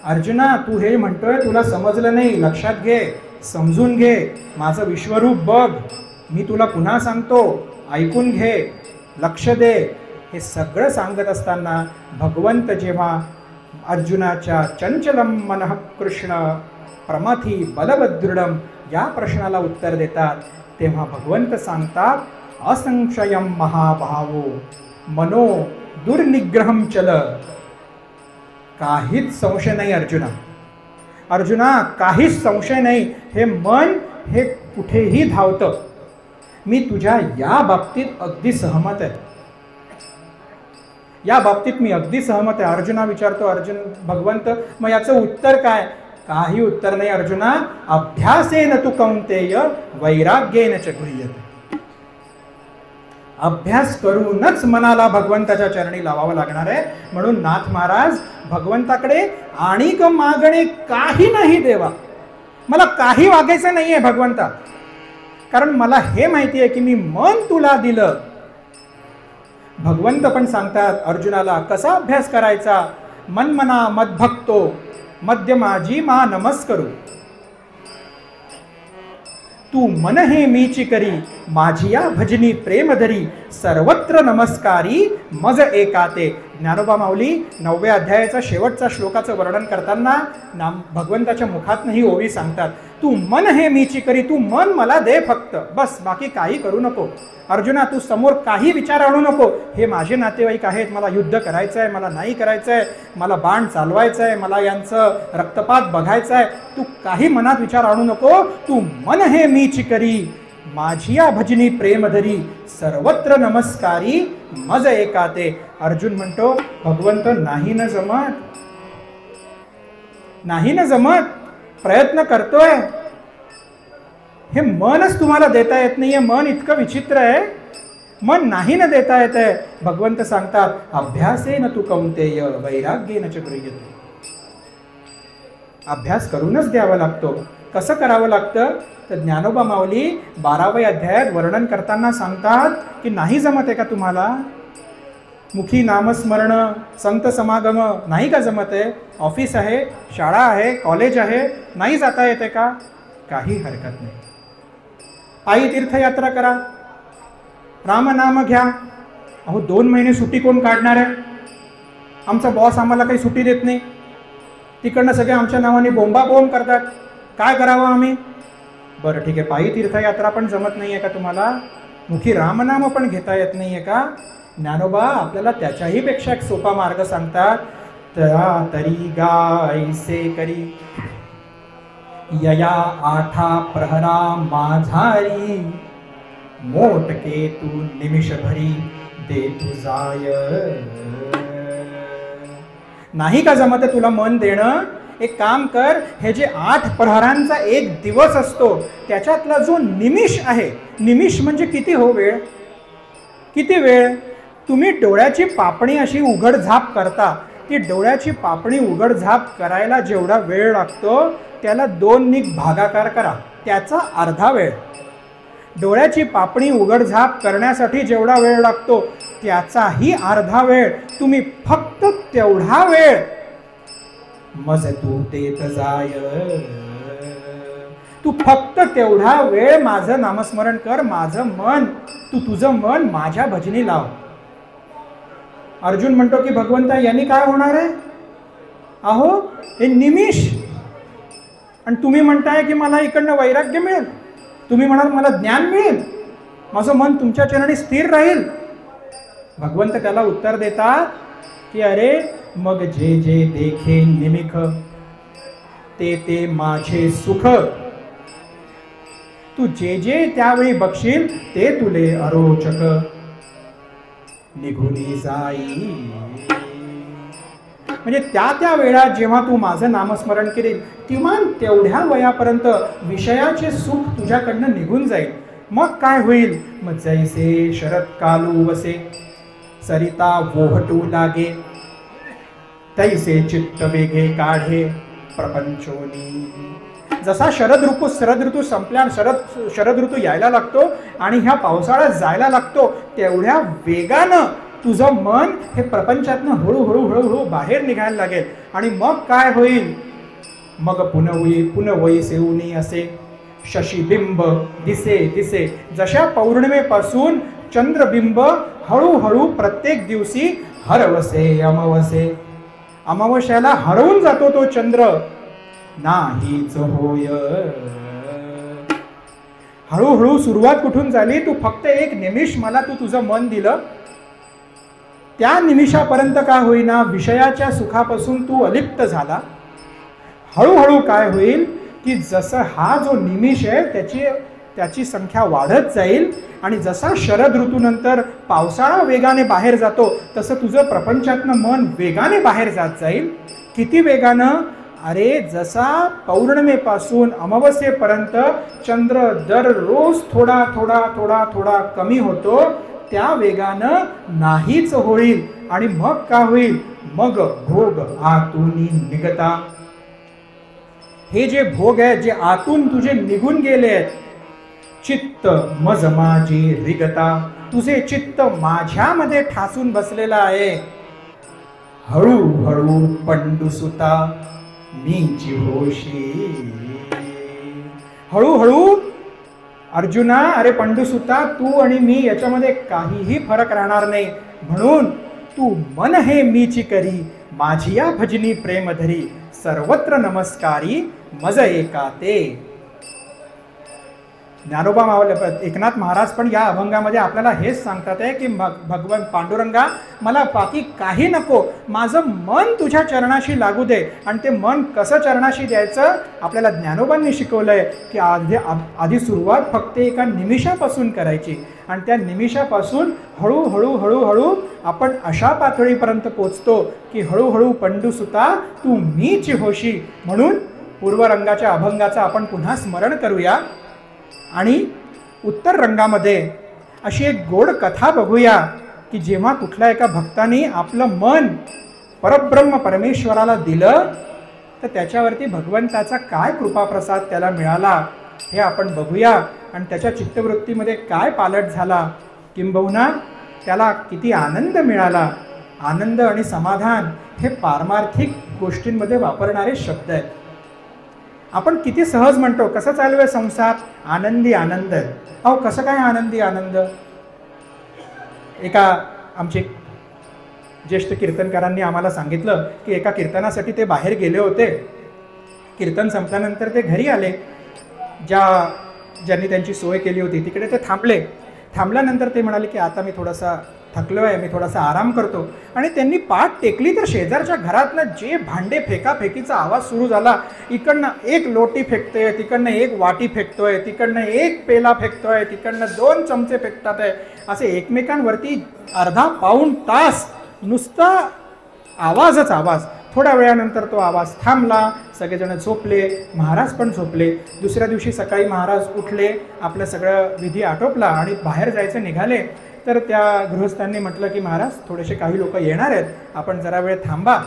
अर्जुना, तू हे म्हणतोय, तुला समजलं नाही, लक्षात घे, समजून घे, माझं विश्वरूप बघ, मी तुला पुन्हा सांगतो, ऐकून घे, लक्ष दे. हे सगळं सांगत असताना भगवंत जेव्हा अर्जुनाच्या चंचलम मनः कृष्ण प्रमथी बलवदृढम, या प्रश्नाला उत्तर देतात तेव्हा भगवंत सांगतात, असंशयम महाभावो मनो दुर्निग्रहम चल. काहीच संशय नाही अर्जुना. अर्जुना, काहीच संशय नाही. हे मन हे कुठेही धावतं. मी तुझ्या या बाबतीत अगदी सहमत आहे. या बाबतीत मी अगदी सहमत आहे. अर्जुना विचारतो, अर्जुन भगवंत मग याचं उत्तर काय? काही उत्तर नाही अर्जुना. अभ्यासेन तु कौंतेय वैराग्येन च गृह्यते. अभ्यास करूनच मनाला भगवंताच्या चरणी लावावं लागणार आहे. म्हणून नाथ महाराज भगवंताकडे आणिक मागणे काही नाही देवा. मला काही मागायचं नाहीये भगवंता, कारण मला हे माहिती आहे की मी मन तुला दिलं. भगवंत पण सांगतात अर्जुनाला कसा अभ्यास करायचा. मन्मना मद्भक्तो मध्य माझी मा नमस्करू. तू मन हे मीची करी माझी या भजनी प्रेम धरी सर्वत्र नमस्कारी मज एकाते. ज्ञानोबा माऊली 9व्या अध्यायाचा शेवटचा श्लोकाचं वर्णन करताना भगवंताच्या मुखातनं ही ओवी सांगतात, तू मन हे मीची करी. तू मन मला दे फक्त, बस, बाकी काही करू नको. अर्जुना, तू समोर काही विचार आणू नको. हे माझे नातेवाईक आहेत, मला युद्ध करायचं आहे, मला नाही करायचं आहे, मला बाण चालवायचं आहे, मला यांचं रक्तपात बघायचं आहे. तू काही मनात विचार आणू नको. तू मन हे मीची करी माझी या भजनी प्रेम धरी सर्वत्र नमस्कारी मज एकाते. अर्जुन म्हणतो, भगवंत नाही न जमत, नाही न जमत. प्रयत्न करतोय, हे मनच तुम्हाला देता येत नाहीये. मन इतकं विचित्र आहे, मन नाही न देता येत आहे. भगवंत सांगतात, अभ्यासेन तु कौंतेय वैराग्येन च गृह्यते. अभ्यास करूनच द्यावा लागतो. कसं करावं लागतं तर ज्ञानोबा माऊली 12व्या अध्यायात वर्णन करताना सांगतात की नाही जमत आहे का तुम्हाला मुखी नामस्मरण, संत समागम नाही का जमत आहे? ऑफिस आहे, शाळा आहे, कॉलेज आहे, नाही जाता येते का? काही हरकत नाही. पायी तीर्थयात्रा करा, रामनाम घ्या. अहो 2 महिने सुट्टी कोण काढणार आहे? आमचा बॉस आम्हाला काही सुट्टी देत नाही. तिकडनं सगळे आमच्या नावाने बोंबाबोंब करतात. काय करावं आम्ही? बरं ठीक आहे, पायी तीर्थयात्रा पण जमत नाही आहे का तुम्हाला? मुखी रामनाम पण घेता येत नाही आहे का? ज्ञानोबा आपल्याला त्याच्याही पेक्षा एक सोपा मार्ग सांगतात. तरी गायसे करी यया आठा प्रहरा माझारी मोटके तू निमिष भरी दे तू जाय. नाही का जमत तुला मन देणं? एक काम कर, हे जे 8 प्रहरांचा एक दिवस असतो त्याच्यातला जो निमिष आहे, निमिष म्हणजे किती हो वेळ? किती वेळ? तुम्ही डोळ्याची पापणी अशी उघडझाप करता, ती डोळ्याची पापणी उघडझाप करायला जेवढा वेळ लागतो त्याला 2 ने भागाकार करा, त्याचा अर्धा वेळ. डोळ्याची पापणी उघडझाप करण्यासाठी जेवढा वेळ लागतो त्याचाही अर्धा वेळ. तुम्ही फक्त तेवढा वेळ मज तू देत जाय. तू फक्त तेवढा वेळ माझं नामस्मरण कर. माझं मन, तू तुझं मन माझ्या भजनी लाव. अर्जुन म्हणतो की भगवंता यांनी काय होणार आहे? अहो हे निमिष. आणि तुम्ही म्हणताय की मला इकडनं वैराग्य मिळेल, तुम्ही म्हणाल मला ज्ञान मिळेल, माझं मन तुमच्या चरणी स्थिर राहील. भगवंत त्याला उत्तर देतात की अरे मग जे जे देखे निमिख ते ते माझे सुख. तू जे जे त्यावेळी बघशील ते तुले अरोचक निघून जाई. म्हणजे त्या वेळा जेव्हा तू माझं नामस्मरण करील किमान तेवढ्या वयापर्यंत विषयाचे सुख तुझ्याकडनं निघून जाईल. मग काय होईल? मग जैसे शरद कालू वसे सरिता वोहटू लागे तैसे चित्त वेगे काढे प्रपंचोनी. जसा शरद ऋतू संपल्या, शरद ऋतू यायला लागतो आणि ह्या पावसाळ्यात जायला लागतो, तेवढ्या वेगानं तुझं मन हे प्रपंचातनं हळूहळू बाहेर निघायला लागेल. आणि मग काय होईल? मग पुनवई सेऊनी असे शशीबिंब दिसे दिसे. जशा पौर्णिमेपासून चंद्रबिंब हळूहळू प्रत्येक दिवशी हरवसे अमावसे, अमावस्याला हरवून जातो तो चंद्र. नाहीच होय हळूहळू सुरुवात कुठून झाली, तू फक्त एक निमिष मला तू तुझं मन दिलं, त्या निमिषापर्यंत काय होईना विषयाच्या सुखापासून तू अलिप्त झाला. हळूहळू काय होईल की जसं हा जो निमिष आहे त्याची संख्या वाढत जाईल आणि जसा शरद ऋतूनंतर पावसाळा वेगाने बाहेर जातो तसं तुझं प्रपंचातनं मन वेगाने बाहेर जात जाईल. किती वेगानं? अरे जसा पौर्णिमेपासून अमावस्येपर्यंत चंद्र दररोज थोडा थोडा थोडा थोडा कमी होतो त्या वेगानं नाहीच होईल. आणि मग काय होईल? मग भोग आतून निघता. हे जे भोग आहे जे आतून तुझे निघून गेले आहेत, चित्त मज माझी रिगता, तुझे चित्त माझ्यामध्ये ठासून बसलेला आहे. हळूहळू पंडुसुता मीची होशी. हळूहळू अर्जुना, अरे पंडुसुता, तू आणि मी याच्यामध्ये काहीही फरक राहणार नाही. म्हणून तू मन हे मीची करी, माझी या भजनी प्रेम धरी, सर्वत्र नमस्कारी मज एका ते. ज्ञानोबा एकनाथ महाराज पण या अभंगामध्ये आपल्याला हेच सांगतात आहे की भगवान पांडुरंगा, मला बाकी काही नको, माझं मन तुझ्या चरणाशी लागू दे. आणि ते मन कसं चरणाशी द्यायचं आपल्याला ज्ञानोबांनी शिकवलंय की आधी सुरुवात फक्त एका निमिषापासून करायची आणि त्या निमिषापासून हळूहळू हळूहळू आपण अशा पातळीपर्यंत पोचतो की हळूहळू पंडुसुता तू मीच होशी. म्हणून पूर्वरंगाच्या अभंगाचं आपण पुन्हा स्मरण करूया आणि उत्तर रंगामध्ये अशी एक गोड कथा बघूया की जेव्हा कुठल्या एका भक्ताने आपलं मन परब्रह्म परमेश्वराला दिलं तर त्याच्यावरती भगवंताचा काय कृपाप्रसाद त्याला मिळाला हे आपण बघूया आणि त्याच्या चित्तवृत्तीमध्ये काय पालट झाला, किंबहुना त्याला किती आनंद मिळाला. आनंद आणि समाधान हे पारमार्थिक गोष्टींमध्ये वापरणारे शब्द आहेत. आपण किती सहज म्हणतो, कसं चालू आहे संसार? आनंदी आनंद. अहो कसं काय आनंदी आनंद? एका आमचे ज्येष्ठ कीर्तनकारांनी आम्हाला सांगितलं की एका कीर्तनासाठी ते बाहेर गेले होते. कीर्तन संपल्यानंतर ते घरी आले. ज्यांनी त्यांची सोय केली होती तिकडे ते थांबले. थांबल्यानंतर ते म्हणाले की आता मी थोडासा थकलो आहे, मी थोडासा आराम करतो. आणि त्यांनी पाठ टेकली तर शेजारच्या घरातनं जे भांडे फेकाफेकीचा आवाज सुरू झाला. इकडनं एक लोटी फेकतोय, तिकडनं एक वाटी फेकतोय, तिकडनं एक पेला फेकतोय, तिकडनं 2 चमचे फेकतात आहे. असे एकमेकांवरती अर्धा पाऊण तास नुसता आवाजच आवाज. थोड्या वेळानंतर तो आवाज थांबला, सगळेजण झोपले, महाराज पण झोपले. दुसऱ्या दिवशी सकाळी महाराज उठले, आपलं सगळं विधी आटोपला आणि बाहेर जायचं निघाले. तर त्या गृहस्थांनी म्हटलं की महाराज थोडेसे काही लोक येणार आहेत, आपण जरा वेळ थांबा,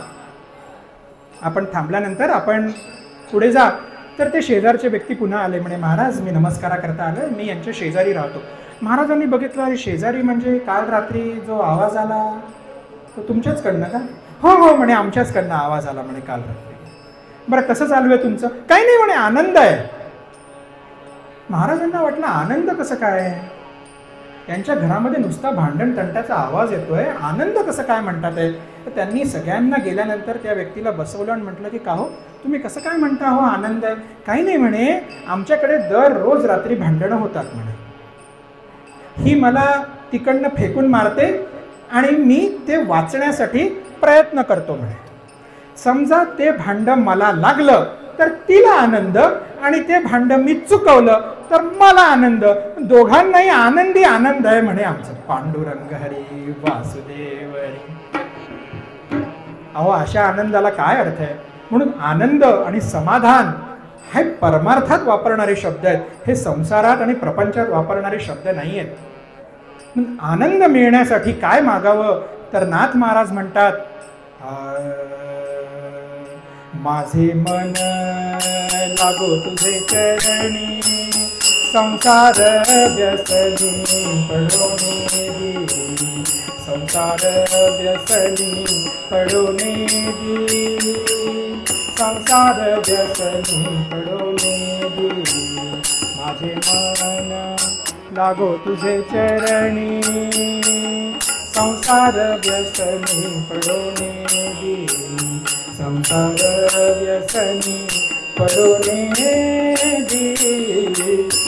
आपण थांबल्यानंतर आपण पुढे जा. तर ते शेजारचे व्यक्ती पुन्हा आले. म्हणे महाराज मी नमस्कारा करता आलो, मी यांच्या शेजारी राहतो. महाराजांनी बघितलं, अरे शेजारी म्हणजे काल रात्री जो आवाज आला तो तुमच्याचकडनं का? हो हो म्हणे आमच्याचकडनं आवाज आला म्हणे काल रात्री. बरं कसं चालू आहे तुमचं? काही नाही म्हणे आनंद आहे. महाराजांना वाटलं आनंद कसं काय? त्यांच्या घरामध्ये नुसता भांडण तंटाचा आवाज येतोय, आनंद कसं काय म्हणतात आहे? तर त्यांनी सगळ्यांना गेल्यानंतर त्या व्यक्तीला बसवलं आणि म्हटलं की का हो तुम्ही कसं काय म्हणता हो आनंद आहे? काही नाही म्हणे, आमच्याकडे दररोज रात्री भांडणं होतात म्हणे. ही मला तिकडनं फेकून मारते आणि मी ते वाचण्यासाठी प्रयत्न करतो म्हणे. समजा ते भांडं मला लागलं तर तिला आनंद आणि ते भांडं मी चुकवलं तर मला आनंद. दोघांनाही आनंदी आनंद आहे म्हणे आमचं. पांडुरंग हरी वासुदेव हरी. अहो अशा आनंदाला काय अर्थ आहे? म्हणून आनंद आणि समाधान हे परमार्थात वापरणारे शब्द आहेत, हे संसारात आणि प्रपंचात वापरणारे शब्द नाही आहेत. आनंद मिळण्यासाठी काय मागावं? तर नाथ महाराज म्हणतात, माझे मन लागो तुझे चरणी, संसार व्यसनी पडोने दी, संसार व्यसनी पडोने दी, संसार व्यसनी पडोने दी. माझे मन लागो तुझे चरणी, संसार व्यसनी पडोने दी, संसार व्यसनी पडोने दी.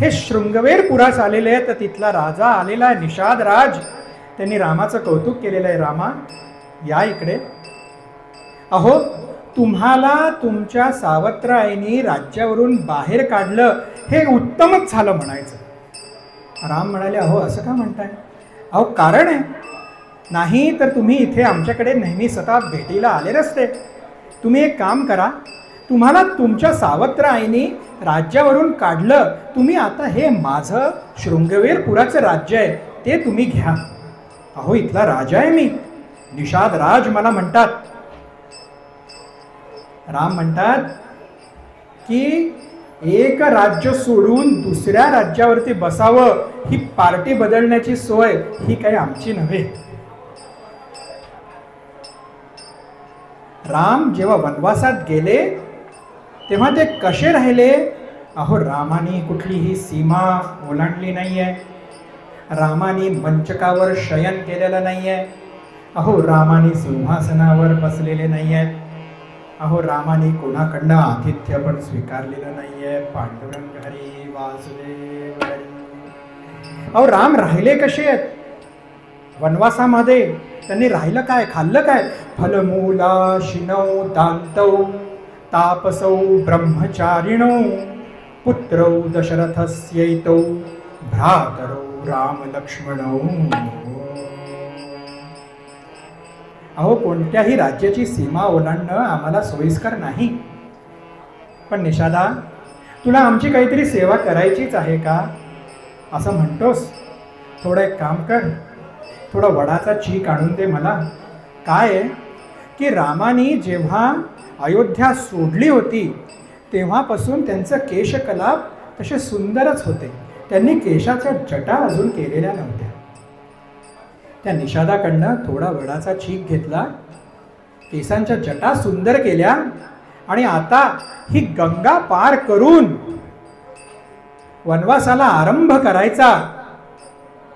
हे शृंगवेर पुरास आलेले आहे, तर तिथला राजा आलेला आहे निषाद राज. त्यांनी रामाचं कौतुक केलेलं आहे. रामा या इकडे. अहो तुम्हाला तुमच्या सावत्र आईनी राज्यावरून बाहेर काढलं हे उत्तमच झालं म्हणायचं. राम म्हणाले अहो असं का म्हणताय? अहो कारण आहे, नाही तर तुम्ही इथे आमच्याकडे नेहमी सतत भेटीला आले नसते. तुम्ही एक काम करा, तुम्हाला तुमच्या सावत्र आईनी राज्यावरून काढलं, तुम्ही आता हे माझं शृंगवेर पुराचं राज्य आहे ते तुम्ही घ्या. अहो इथला राजा आहे मी, निषाद राज मला म्हणतात. राम म्हणतात की एक राज्य सोडून दुसऱ्या राज्यावरती बसावं ही पार्टी बदलण्याची सोय ही काही आमची नव्हे. राम जेव्हा वनवासात गेले तेव्हा ते कसे राहिले? अहो रामानी कुठलीही सीमा ओलांडली नाहीये, रामानी मंचकावर शयन केलेलं नाहीये, अहो रामानी सिंहासनावर बसलेले नाहीये, अहो रामाने कोणाकडनं आतिथ्य पण स्वीकारलेलं नाहीये. पांडुरंग हरी वासुदेव हरी. अहो राम राहिले कसे आहेत वनवासामध्ये? त्यांनी राहिलं काय, खाल्लं काय? फलमूला शिनौ दान्तौ तापसौ ब्रह्मचारिणौ पुत्रौ दशरथस्यैतौ भ्रातरौ राम लक्ष्मणौ. अहो कोणत्याही राज्याची सीमा ओलांडणं आम्हाला सोयीस्कर नाही. पण निषादा तुला आमची काहीतरी सेवा करायचीच आहे का असं म्हणतोस? थोडं एक काम कर, थोडा वडाचा चीक आणून दे मला. काय आहे की रामानी जेव्हा अयोध्या सोडली होती तेव्हापासून त्यांचं केशकलाप तसे सुंदरच होते. त्यांनी केशाच्या जटा अजून केलेल्या नव्हत्या. त्या निषादाकडनं थोडा वडाचा चीक घेतला, केसांच्या जटा सुंदर केल्या आणि आता ही गंगा पार करून वनवासाला आरंभ करायचा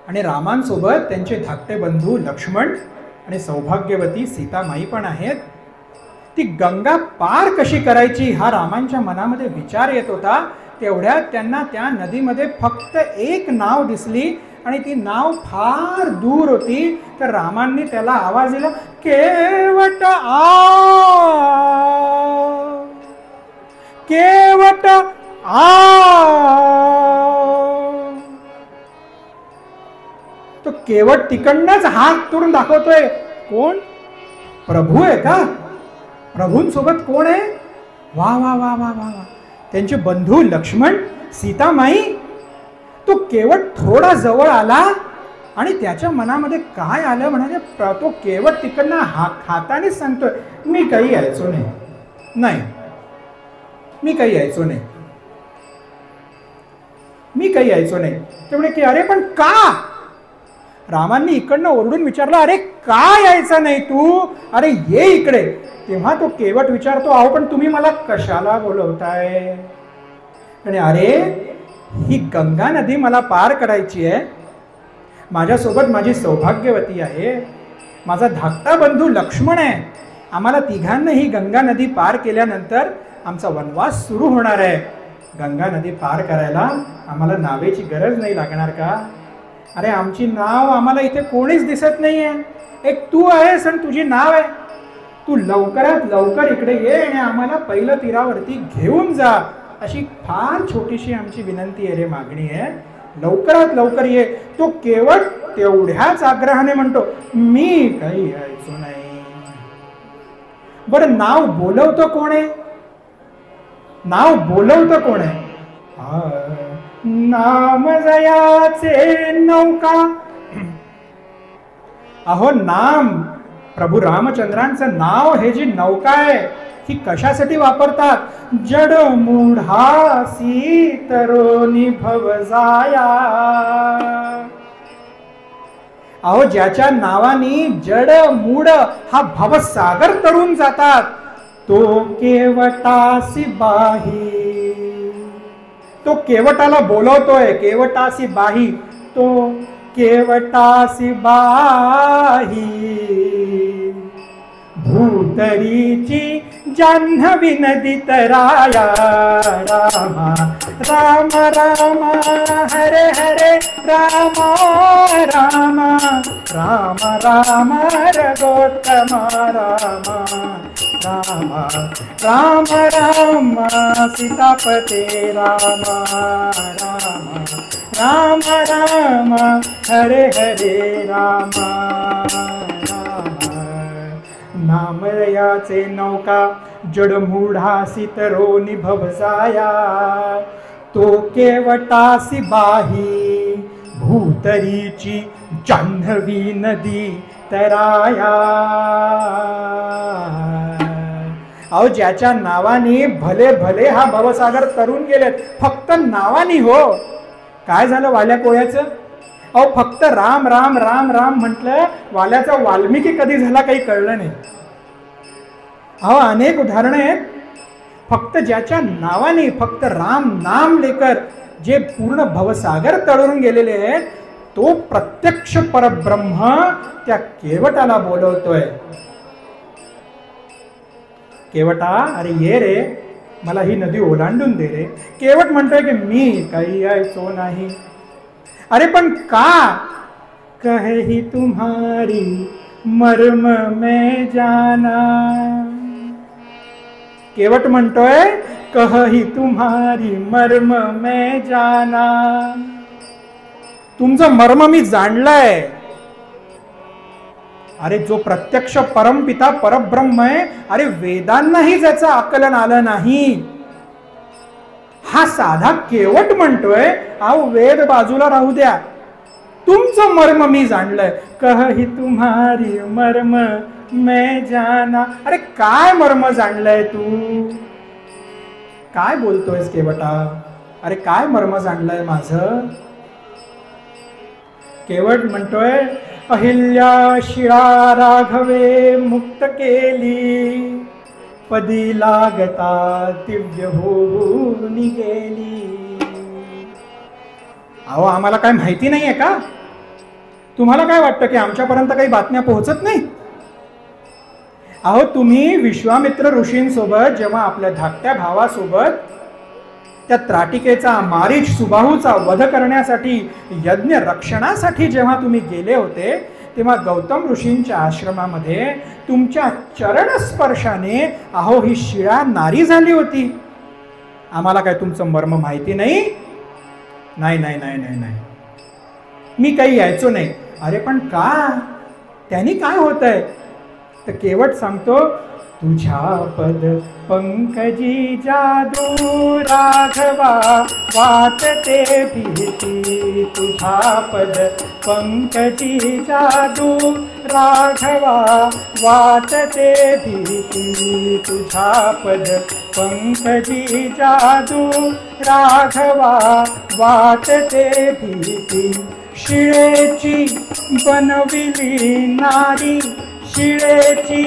आणि रामांसोबत त्यांचे धाकटे बंधू लक्ष्मण आणि सौभाग्यवती सीतामाई पण आहेत. ती गंगा पार कशी करायची हा रामांच्या मनामध्ये विचार येत होता. तेवढ्यात त्यांना त्या नदीमध्ये फक्त एक नाव दिसली आणि ती नाव फार दूर होती. तर रामांनी त्याला आवाज दिला, केवट आ, केवट आ. तो केवट तिकडनंच हात तोडून दाखवतोय. कोण? प्रभू आहे का? प्रभूंसोबत कोण आहे? वा वा वा वा वा. त्यांचे बंधू लक्ष्मण, सीतामाई. तो केवट थोडा जवळ आला आणि त्याच्या मनामध्ये काय आलं म्हणजे तो केवट तिकडनं हातानेच सांगतोय, मी काही यायचो नाही, नाही मी काही यायचो नाही, मी काही यायचो नाही. ते म्हणे की अरे पण का? रामांनी इकडनं ओरडून विचारलं, अरे का यायचं नाही तू? अरे ये इकडे. तेव्हा तो केवट विचारतो, अहो पण तुम्ही मला कशाला बोलवताय? आणि अरे ही गंगा नदी मला पार करायची आहे. माझ्यासोबत माझी सौभाग्यवती आहे, माझा धाकटा बंधू लक्ष्मण आहे. आम्हाला तिघांना ही गंगा नदी पार केल्यानंतर आमचा वनवास सुरू होणार आहे. गंगा नदी पार करायला आम्हाला नावेची गरज नाही लागणार का? अरे आमची नाव आम्हाला इथे कोणीच दिसत नाहीये. एक तू आहेस आणि तुझी नाव आहे. तू लवकरात लवकर इकडे ये आणि आम्हाला पहिलं तीरावरती घेऊन जा. अशी फार छोटीशी आमची विनंती आहे रे, मागणी आहे. लवकरात लवकर ये. तो केवट तेवढ्याच आग्रहाने म्हणतो, मी काही यायचो नाही. बरं नाव बोलवतो कोण आहे? नाव बोलवतो कोण आहे? नाम जयाचे नौका. अहो नाम, प्रभू रामचंद्रांचं नाव हे जी नौका आहे ही कशासाठी वापरतात? जड मूढासी तरोनी भव जाया. अहो ज्याच्या नावानी जड मूढ हा भवसागर तरुण जातात, तो केवटासी बाही. तो केवटाला बोलवतोय, केवटासी बाही. तो केवटासी बाही भूतरीची जान्हवी नदी तराया रामा राम राम हरे हरे राम राम राम राम रघोत्तम राम राम राम राम सीतापते राम राम राम राम हरे हरे राम नामयाचे नौका जडमूढासी तरोनी भवसाया तो केवटासी बाही भूतरीची जान्हवी नदी तराया. अहो ज्याच्या नावाने भले भले हा भवसागर तरुण गेलेत, फक्त नावानी हो. काय झालं वाल्या कोळ्याचं? अहो फक्त राम राम राम राम म्हटलं, वाल्याचा वाल्मिकी कधी झाला काही कळलं नाही. अहो अनेक उदाहरणं आहेत. फक्त ज्याच्या नावाने फक्त राम नाम लेकर जे पूर्ण भवसागर तळून गेलेले आहेत, तो प्रत्यक्ष परब्रह्म त्या केवटाला बोलवतोय. केवटा अरे ये रे, मला ही नदी ओलांडून दे रे. केवट म्हणतोय की मी काही यायचो नाही. अरे पण का? कही तुम्हारी मर्म में जाना. केवट म्हणतोय कही तुम्हारी मर्म में जाना. तुमचं मर्म मी जाणलंय. अरे जो प्रत्यक्ष परमपिता परब्रह्म आहे, अरे वेदांनाही ज्याचं आकलन आलं नाही, हा साधा केवट म्हणतोय अहो वेद बाजूला राहू द्या, तुमचं मर्म मी जाणलंय. कही तुम्हारी मर्म मैं जाना. अरे काय मर्म जाणलंय तू? काय बोलतोयस केवटा? अरे काय मर्म जाणलंय माझं? केवट म्हणतोय अहिल्या शिळा राघवे मुक्त केली, पदी लागता दिव्य होऊन गेली. अहो आम्हाला काय माहिती नाहीये का? तुम्हाला काय वाटतं की आमच्यापर्यंत काही बातम्या पोहोचत नाही? अहो तुम्ही विश्वामित्र ऋषींसोबत जेव्हा आपल्या धाकट्या भावासोबत त्या त्राटिकेचा मारीच सुबाहूचा वध करण्यासाठी यज्ञ रक्षणासाठी जेव्हा तुम्ही गेले होते, तेव्हा गौतम ऋषींच्या आश्रमामध्ये तुमच्या चरणस्पर्शाने अहो ही शिळा नारी झाली होती. आम्हाला काय तुमचं मर्म माहिती नाही? नाही नाही नाही नाही नाही, मी काही यायचो नाही. अरे पण का? त्यांनी काय होतंय? तर केवट सांगतो तुझ्या पद पंकजी जादू राघवा वाटते भीती. तुझ्या पद पंकजी जादू राघवा वाटते भीती. तुझ्या पद पंकजी जादू राघवा वाटते भीती. शिळेची बनविली नारी, शिळेची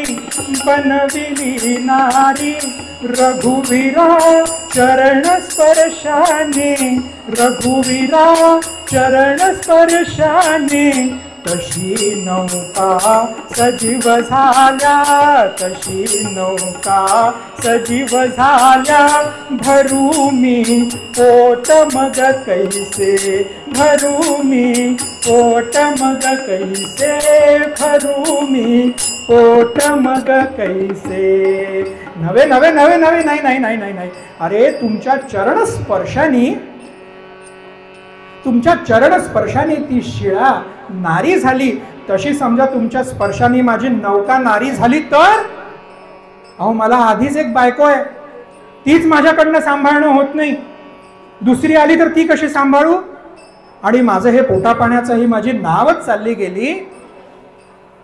बनविली नारी, रघुवीरा चरण स्पर्शाने, रघुवीरा चरण स्पर्शाने. तशी नौका सजीव झाल्या, तशी नौका सजीव झाल्या. भरू मी पोट मग कैसे, भरू मी पोट मग कैसे, भरू मी पोट मग कैसे. नवे नवे नवे नवे नाही नाही नाही नाही नाही. अरे तुमच्या चरण स्पर्शाने, तुमच्या चरण स्पर्शाने ती शिळा नारी झाली. तशी समजा तुमच्या स्पर्शाने माझी नौका नारी झाली तर? अहो मला आधीच एक बायको आहे, तीच माझ्याकडनं सांभाळणं होत नाही, दुसरी आली तर ती कशी सांभाळू? आणि माझं हे पोटापाण्याचं ही माझी नावच चालली गेली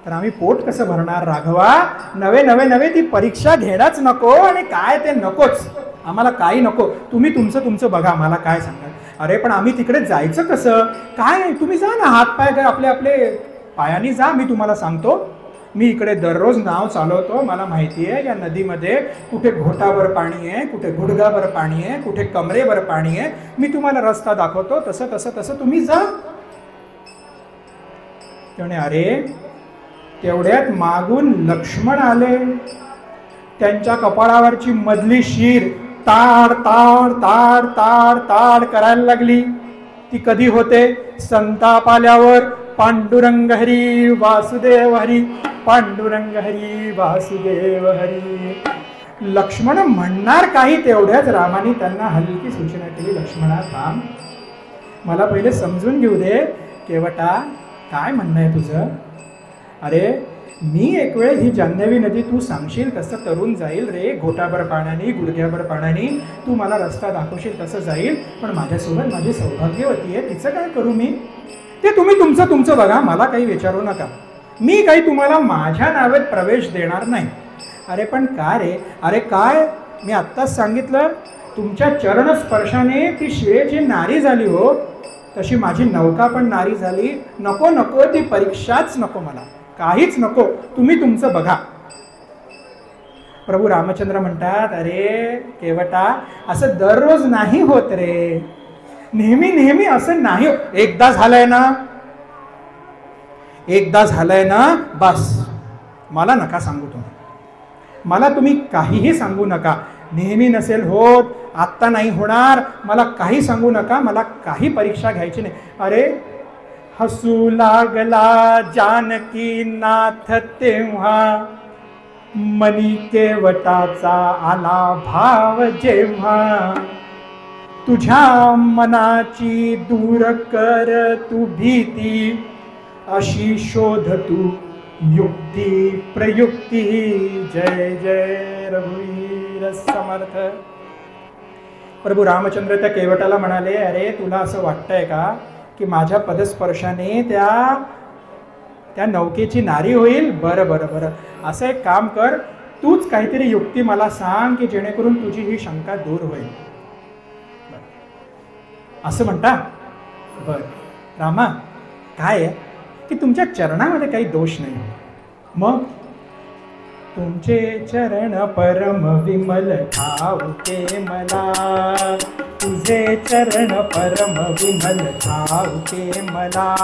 तर आम्ही पोट कसं भरणार राघवा? नवे नवे नवे ती परीक्षा घेणंच नको आणि काय ते नकोच. आम्हाला काही नको, तुम्ही तुमचं तुमचं बघा, मला काय सांगा. अरे पण आम्ही तिकडे जायचं कसं? काय तुम्ही जा ना, हात पाय आपले आपले पायानी जा. मी तुम्हाला सांगतो, मी इकडे दररोज नाव चालवतो, मला माहिती आहे या नदीमध्ये कुठे घोटाभर पाणी आहे, कुठे गुडघाभर पाणी आहे, कुठे कमरेभर पाणी आहे. मी तुम्हाला रस्ता दाखवतो, तसं तसं तसं तुम्ही जा. तेवढे अरे तेवढ्यात मागून लक्ष्मण आले. त्यांच्या कपाळावरची मधली शीर ताड ताड ताड ताड ताड करायला लागली. ती कधी होते? संताप आल्यावर. पांडुरंग हरी वासुदेव हरी, पांडुरंग हरी वासुदेव हरी. लक्ष्मण म्हणणार काही तेवढ्याच रामाने त्यांना हलकी सूचना केली. लक्ष्मणा थांब, मला पहिले समजून घेऊ दे. केवटा काय म्हणणं आहे तुझं? अरे मी एक वेळ ही जान्हवी नदी तू सांगशील कसं तरुण जाईल रे, घोटाभर पाण्याने गुडघ्याभर पाण्याने तू मला रस्ता दाखवशील तसं जाईल. पण माझ्यासोबत माझी सौभाग्यवती आहे, तिचं काय करू मी? ते तुम्ही तुमचं बघा, मला काही विचारू नका. मी काही तुम्हाला माझ्या नावात प्रवेश देणार नाही. अरे पण काय रे? अरे काय, मी आत्ताच सांगितलं तुमच्या चरणस्पर्शाने ती शिळेची नारी झाली हो, तशी माझी नौका पण नारी झाली. नको नको, ती परीक्षाच नको मला, काहीच नको, तुम्ही तुमचं बघा. प्रभू रामचंद्र म्हणतात, अरे केवटा असं दररोज नाही होत रे, नेहमी नेहमी असं नाही. एकदा झालंय ना, बस. मला नका सांगू तुम्ही, मला तुम्ही काहीही सांगू नका. नेहमी नसेल होत, आत्ता नाही होणार, मला काही सांगू नका, मला काही परीक्षा घ्यायची नाही. अरे हसू लागला जानकी नाथ तेव्हा, मनी केवटाचा आला भाव जेव्हा. तुझ्या मनाची दूर कर तू भीती, अशी शोध तू युक्ती प्रयुक्ती. जय जय रघुवीर समर्थ. प्रभू रामचंद्र त्या केवटाला म्हणाले, अरे तुला असं वाटतंय का की माझ्या पदस्पर्शाने त्या नौकेची नारी होईल? बरं बरं बरं, असं एक काम कर, तूच काहीतरी युक्ती मला सांग की जेणेकरून तुझी ही शंका दूर होईल. असं म्हणता? बरं रामा, काय आहे की तुमच्या चरणामध्ये काही दोष नाही. मग तुमचे चरण परम विमल ठाऊके मला, तुझे चरण परम विमल ठाऊके मला,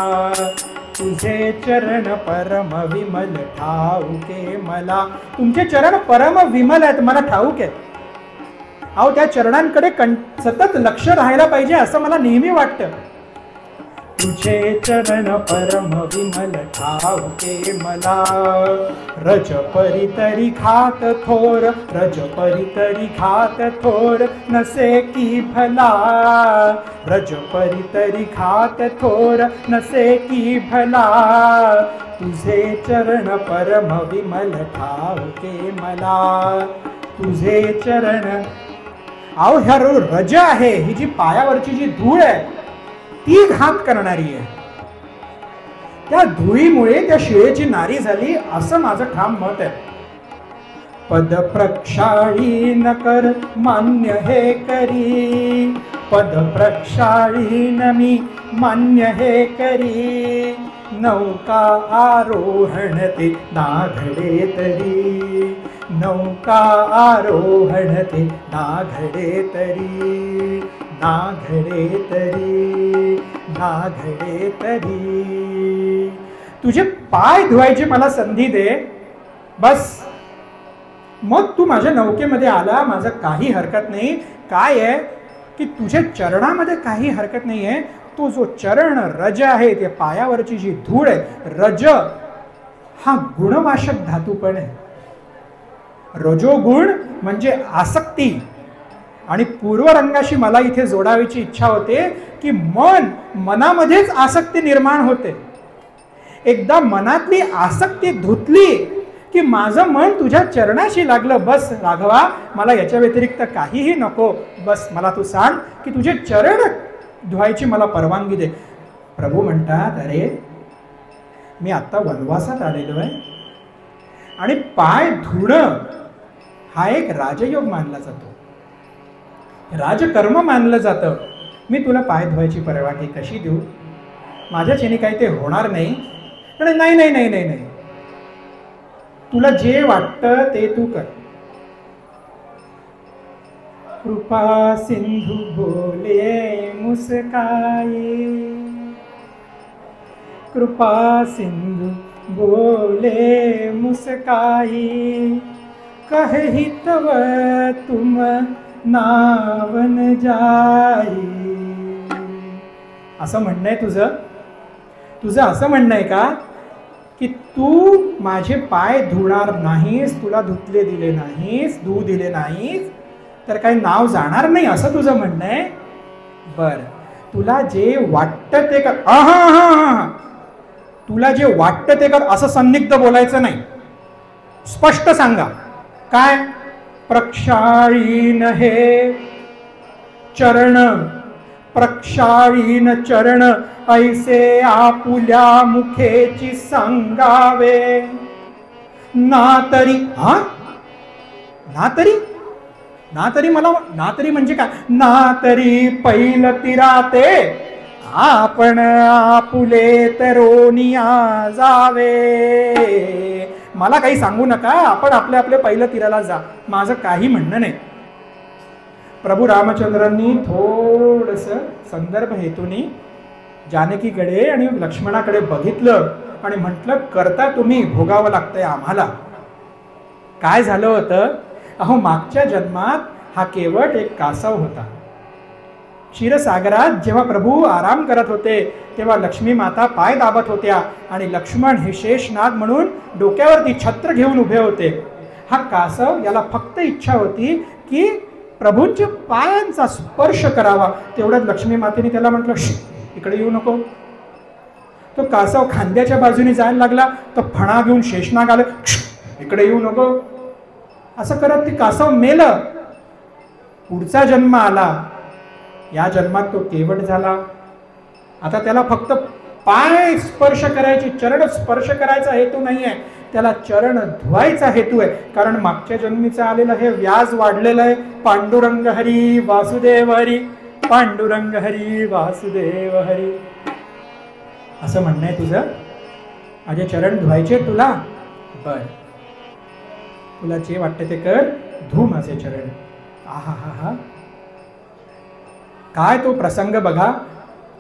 तुझे चरण परम विमल ठाऊके मला. तुमचे चरण परम विमल आहेत, मला ठाऊक आहे. अहो त्या चरणांकडे सतत लक्ष राहायला पाहिजे असं मला नेहमी वाटतं. तुझे चरण परम विमल ठाऊके मला, रज परितरी खात थोर, रज परितरी खात थोर, नसे की भला, रज परितरी खात थोर, नसे की भला. तुझे चरण परम विमल ठाऊके मला, तुझे चरण. अहो ह्या रज आहे, ही जी पायावरची जी धूळ आहे ती घात करणारी आहे. त्या धुळीमुळे त्या शिळेची नारी झाली असं माझं ठाम मत आहे. पद प्रक्षाळी न कर मान्य हे करी, पद प्रक्षाळी न मी मान्य हे करी. नौका आरोहण ते नाघडे तरी, नौका आरोहण ते नाघडे तरी, नाघडे तरी, नाघडे तरी. तुझे पाय धुवायची मला संधी दे, बस. मग तू माझ्या नौकेमध्ये आला, माझं काही हरकत नाही. काय आहे की तुझ्या चरणामध्ये काही हरकत नाही आहे. तो जो चरण रज आहे, ते पायावरची जी धूळ आहे, रज हा गुणवाचक धातू पण आहे. रजोगुण म्हणजे आसक्ती. आणि पूर्वरंगाशी मला इथे जोडावीची इच्छा होते की मनामध्येच आसक्ती निर्माण होते. एकदा मनातली आसक्ती धुतली की माझं मन तुझ्या चरणाशी लागलं. बस राघवा, मला याच्या व्यतिरिक्त काहीही नको. बस मला तू सांग की तुझे चरण धुवायची मला परवानगी दे. प्रभू म्हणतात, अरे मी आत्ता वनवासात आलेलो आहे आणि पाय धुणं हा एक राजयोग मानला जातो, राजकर्म मानलं जातं. मी तुला पाय धुवायची परवानगी कशी देऊ? माझ्याच्याने काही ते होणार नाही. नाही नाही नाही नाही नाही, तुला जे वाटतं ते तू कर. कृपा सिंधू बोले मुस्काई, कृपा सिंधू बोले मुस्काई. कहि तव तुम नावन जाई. असं म्हणणं आहे तुझं असं म्हणणं आहे का की तू माझे पाय धुणार नाहीस, तुला धुतले दिले नाहीस, धुऊ दिले नाहीस, तर काही नाव जाणार नाही, असं तुझं म्हणणं आहे. बर, तुला जे वाटतं ते कर. तुला जे वाटतं ते कर, असं संदिग्ध बोलायचं नाही. स्पष्ट सांगा काय. प्रक्षाळीन हे चरण, प्रक्षाळीन चरण ऐसे आपुल्या मुखेची सांगावे. ना तरी म्हणजे काय. ना तरी पैल तिराते आपण आपुले तरोनिया जावे. मला काही सांगू नका, आपण आपले आपले पहिलं तीराला जा, माझं काही म्हणणं नाही. प्रभू रामचंद्रांनी थोडस संदर्भ हेतूनी जानकीकडे आणि लक्ष्मणाकडे बघितलं आणि म्हटलं, करता तुम्ही, भोगावं लागतंय आम्हाला. काय झालं होतं, अहो मागच्या जन्मात हा केवट एक कासव होता. क्षीरसागरात जेव्हा प्रभू आराम करत होते तेव्हा लक्ष्मी माता पाय दाबत होत्या आणि लक्ष्मण हे शेषनाग म्हणून डोक्यावरती छत्र घेऊन उभे होते. हा कासव याला फक्त इच्छा होती की प्रभूंच्या पायांचा स्पर्श करावा. तेवढ्यात लक्ष्मी मातेने त्याला म्हटलं, इकडे येऊ नको. तो कासव खांद्याच्या बाजूने जायला लागला, तो फणा घेऊन शेषनाग आलं, इकडे येऊ नको. असं करत ती कासव मेलं. पुढचा जन्म आला, या जन्मात तो केवट झाला. आता त्याला फक्त पाय स्पर्श करायची, चरण स्पर्श करायचा हेतू नाही आहे, त्याला चरण धुवायचा हेतू आहे. कारण मागच्या जन्मीचं आलेलं हे व्याज वाढलेलं आहे. पांडुरंग हरी वासुदेव हरी, पांडुरंग हरी वासुदेव हरी, असं म्हणणं आहे तुझं. माझे चरण धुवायचे तुला. बर, तुला जे वाटतं ते कर, धु माझे चरण. आहा, काय तो प्रसंग बघा.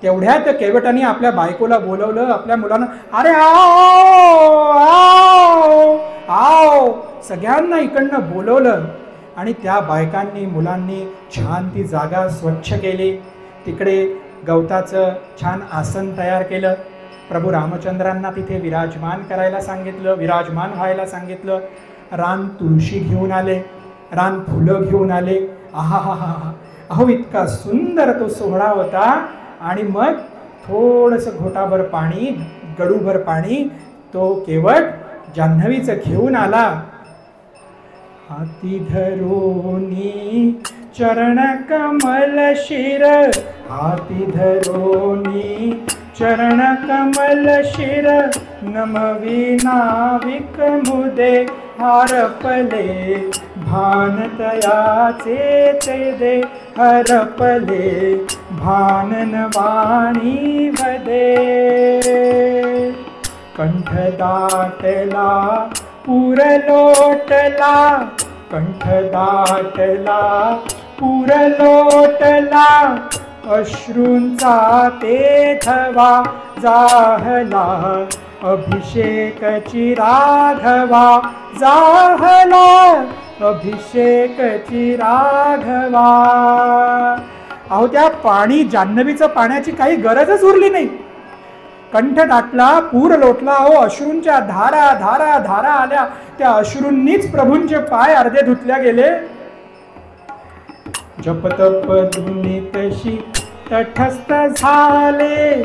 तेवढ्यात केवटाने आपल्या बायकोला बोलवलं, आपल्या मुलांना, अरे आओ, सगळ्यांना इकडनं बोलवलं आणि त्या बायकांनी मुलांनी छान ती जागा स्वच्छ केली. तिकडे गवताचं छान आसन तयार केलं. प्रभू रामचंद्रांना तिथे विराजमान करायला सांगितलं, विराजमान व्हायला सांगितलं. रान तुळशी घेऊन आले, रान फुलं घेऊन आले. आहा, अहो इतका सुंदर तो सोहळा होता. आणि मग थोडंसं घोटाभर पाणी, गडूभर पाणी तो केवट जान्हवीचं घेऊन आला. हाती धरोनी चरण कमल शिर, हाती धरोनी चरण कमल शिर, नमवी नाविक मुदे हरपले, भान तयाचे ते दे हरपले, भानन वाणी वदे. कंठ दाटला पूर लोटला, कंठ दाटला पूर लोटला, अश्रूंचा ते धवा जाहला, अभिषेकची राघवा जाहला, अभिषेकची राघवा. अहो त्या पाणी, जान्हवीचं पाण्याची काही गरजच उरली नाही. कंठ दाटला, पूर लोटला. अहो अश्रूंच्या धारा धारा धारा आल्या. त्या अश्रूंनीच प्रभूंचे पाय अर्धे धुतल्या गेले. जपतप धुनीतशी तटस्थ झाले,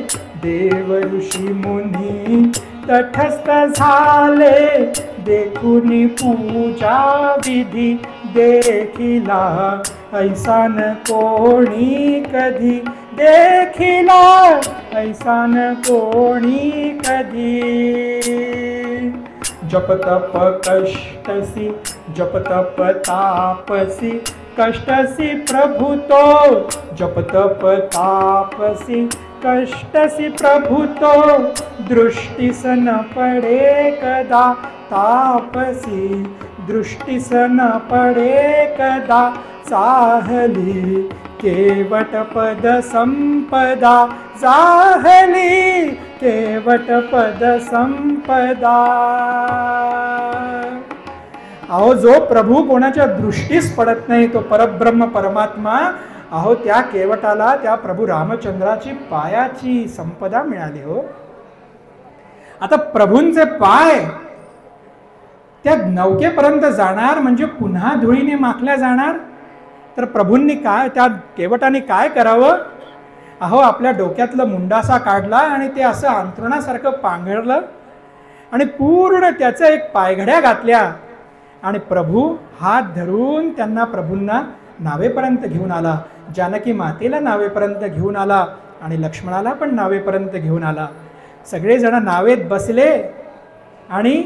देव ऋषी मुनी तटस्थ झाले, देखुनी पूजा विधी देखिला, ऐसा न कोणी कधी देखिला, ऐसा न कोणी कधी. जपतप कष्टसी, जपतप तापसी, कष्टसी प्रभु तो, जपतप तापसी कष्टसी प्रभु तो, दृष्टीस न पडे कदा तापसी, दृष्टीस न पडे कदा, चाहली केवट पद संपदा, चाहली केवट पद संपदा. अहो जो प्रभू कोणाच्या दृष्टीस पडत नाही तो परब्रह्म परमात्मा, अहो त्या केवटाला त्या प्रभू रामचंद्राची पायाची संपदा मिळाली हो. आता प्रभूंचे पाय त्या नौकेपर्यंत जाणार म्हणजे पुन्हा धुळीने माखल्या जाणार. तर प्रभूंनी काय, त्या केवटाने काय करावं? अहो आपल्या डोक्यातलं मुंडासा काढला आणि ते असं अंथरुणासारखं पांघरलं आणि पूर्ण त्याचं एक पायघड्या घातल्या आणि प्रभू हात धरून त्यांना प्रभूंना नावेपर्यंत घेऊन आला. जानकी मातेला नावेपर्यंत घेऊन आला आणि लक्ष्मणाला पण नावेपर्यंत घेऊन आला. सगळेजण नावेत बसले आणि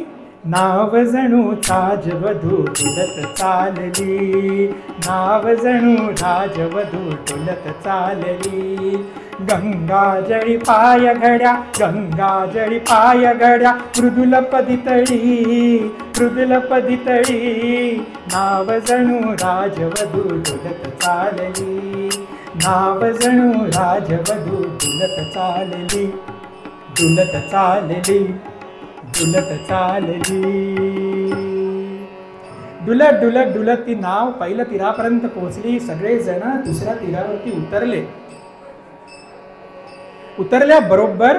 नाव जणू राजवधू डुलत चालली, नाव जणू राजवधू डुलत चालली. गंगाजळी पाय घड्या, गंगाजळी पाय घड्या, मृदुल पदितळी, मृदुल पदितळी. नाव जणू राजवधू डुलत चालली, नाव जणू राजवधू डुलत चालली, डुलत चालली, डुलत चालली. डुलत डुलत डुलत ती नाव पहिल्या तीरापर्यंत पोहोचली. सगळे जण दुसऱ्या तीरावरती उतरले. उतरल्या बरोबर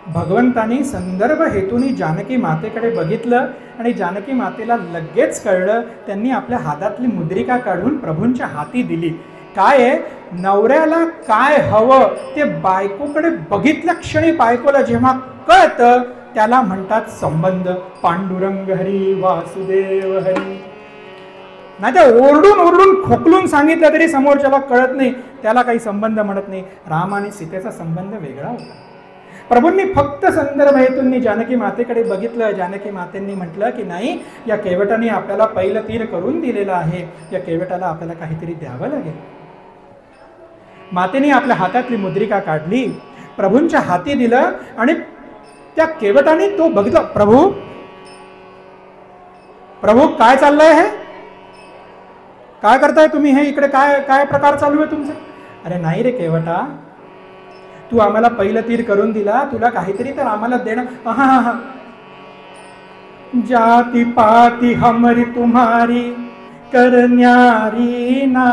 भगवंतानी संदर्भ हेतूनी जानकी मातेकडे बघितलं आणि जानकी मातेला लगेच कळलं. त्यांनी आपल्या हातातली मुद्रिका काढून प्रभूंच्या हाती दिली. काय आहे, नवऱ्याला काय हवं ते बायकोकडे बघितल्या क्षणी बायकोला जेव्हा कळतं त्याला म्हणतात संबंध. पांडुरंग हरी वासुदेव हरी. नाही तर ओरडून ओरडून खोकलून सांगितलं तरी समोरच्याला कळत नाही, त्याला काही संबंध म्हणत नाही. राम आणि सीतेचा संबंध वेगळा होता. प्रभूंनी फक्त संदर्भ हेतून जानकी मातेकडे बघितलं. जानकी मातेंनी म्हटलं की नाही, या केवटाने आपल्याला पहिलं तीर करून दिलेलं आहे, या केवटाला आपल्याला काहीतरी द्यावं लागेल. मातेने आपल्या हातातली मुद्रिका काढली, प्रभूंच्या हाती दिलं आणि त्या केवटाने तो बघितला. प्रभू प्रभू काय चाललंय, हे काय करताय तुम्ही, हे इकडे काय काय प्रकार चालू आहे तुमचं? अरे नाही रे केवटा, तू आम्हाला पहिलं तीर करून दिला, तुला काहीतरी तर आम्हाला देणं. हा हा हा. जाती पाती हमरी तुम्हारी करण्यारी ना.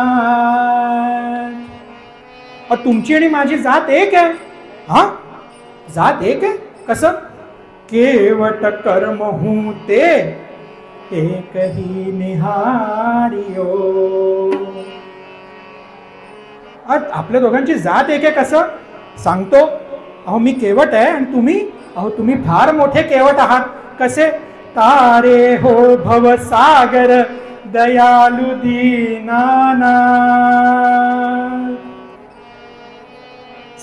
तुमची आणि माझी जात एक आहे. हा, जात एक आहे कसं? केवट कर्म हूं ते एक ही निहारियो. आपल्या दोघांची जात एक आहे कसं सांगतो. अहो मी केवट आहे आणि तुम्ही फार मोठे केवट आहात. कसे? तारे हो भवसागर दयालु दीनाना.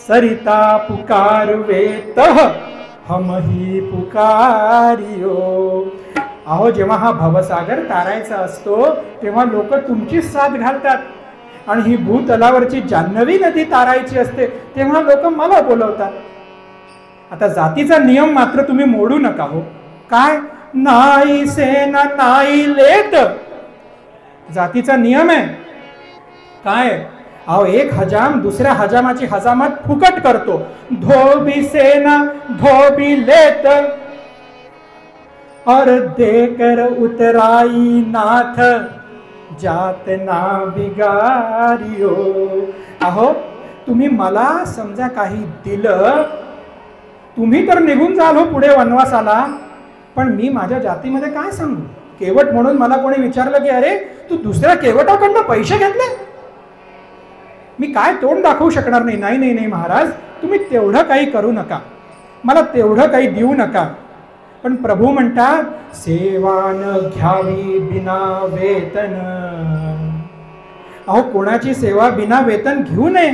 सरिता पुकारवे तह हम ही पुकारियो. अहो जेव्हा हा भवसागर तारायचा असतो तेव्हा लोक तुमचीच साथ घालतात आणि ही भूतलावरची जान्हवी नदी तारायची असते तेव्हा लोक मला बोलवतात. आता जातीचा नियम मात्र तुम्ही मोडू नका हो. काय? नाही सेना नाही लेत, जातीचा नियम आहे. काय? अहो एक हजाम दुसऱ्या हजामाची हजामत फुकट करतो. धोबी सेना धोबी लेत और देकर उतराई नाथ जात ना बिगारियो. अहो तुम्ही मला समजा काही दिलं, तुम्ही तर निघून जाल हो पुढे वनवासाला, पण मी माझ्या जातीमध्ये काय सांगू? केवट म्हणून मला कोणी विचारलं की अरे तू दुसऱ्या केवटाकडनं पैसे घेतले, मी काय तोंड दाखवू शकणार नाही. नाही नाही नाही महाराज, तुम्ही तेवढं काही करू नका, मला तेवढं काही देऊ नका. पण प्रभू म्हणतात सेवा न घ्यावी बिना वेतन. अहो कोणाची सेवा बिना वेतन घेऊ नये.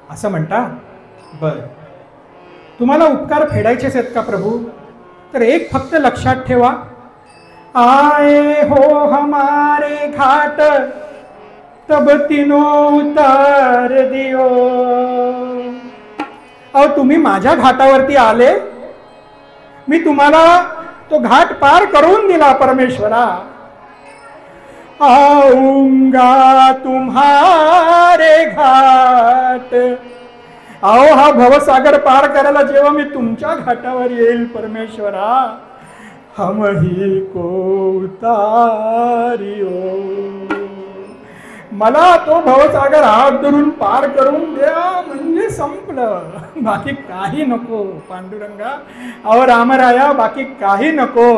असं म्हणता. बर, तुम्हाला उपकार फेडायचेच आहेत का प्रभू? तर एक फक्त लक्षात ठेवा, आए हो हमारे घाट तब तीनों उतार दियो. अहो तुम्ही माझ्या घाटावरती आले, मी तुम्हाला तो घाट पार करून दिला परमेश्वरा. आऊंगा तुम्हारे घाट. अहो हा भवसागर पार करायला जेव्हा मी तुमच्या घाटावर येईल परमेश्वरा, हमही को उतारियो, मला तो भवसागर हात धरून पार करून द्या म्हणजे संपलं, बाकी काही नको पांडुरंगा. अहो रामराया, बाकी काही नको.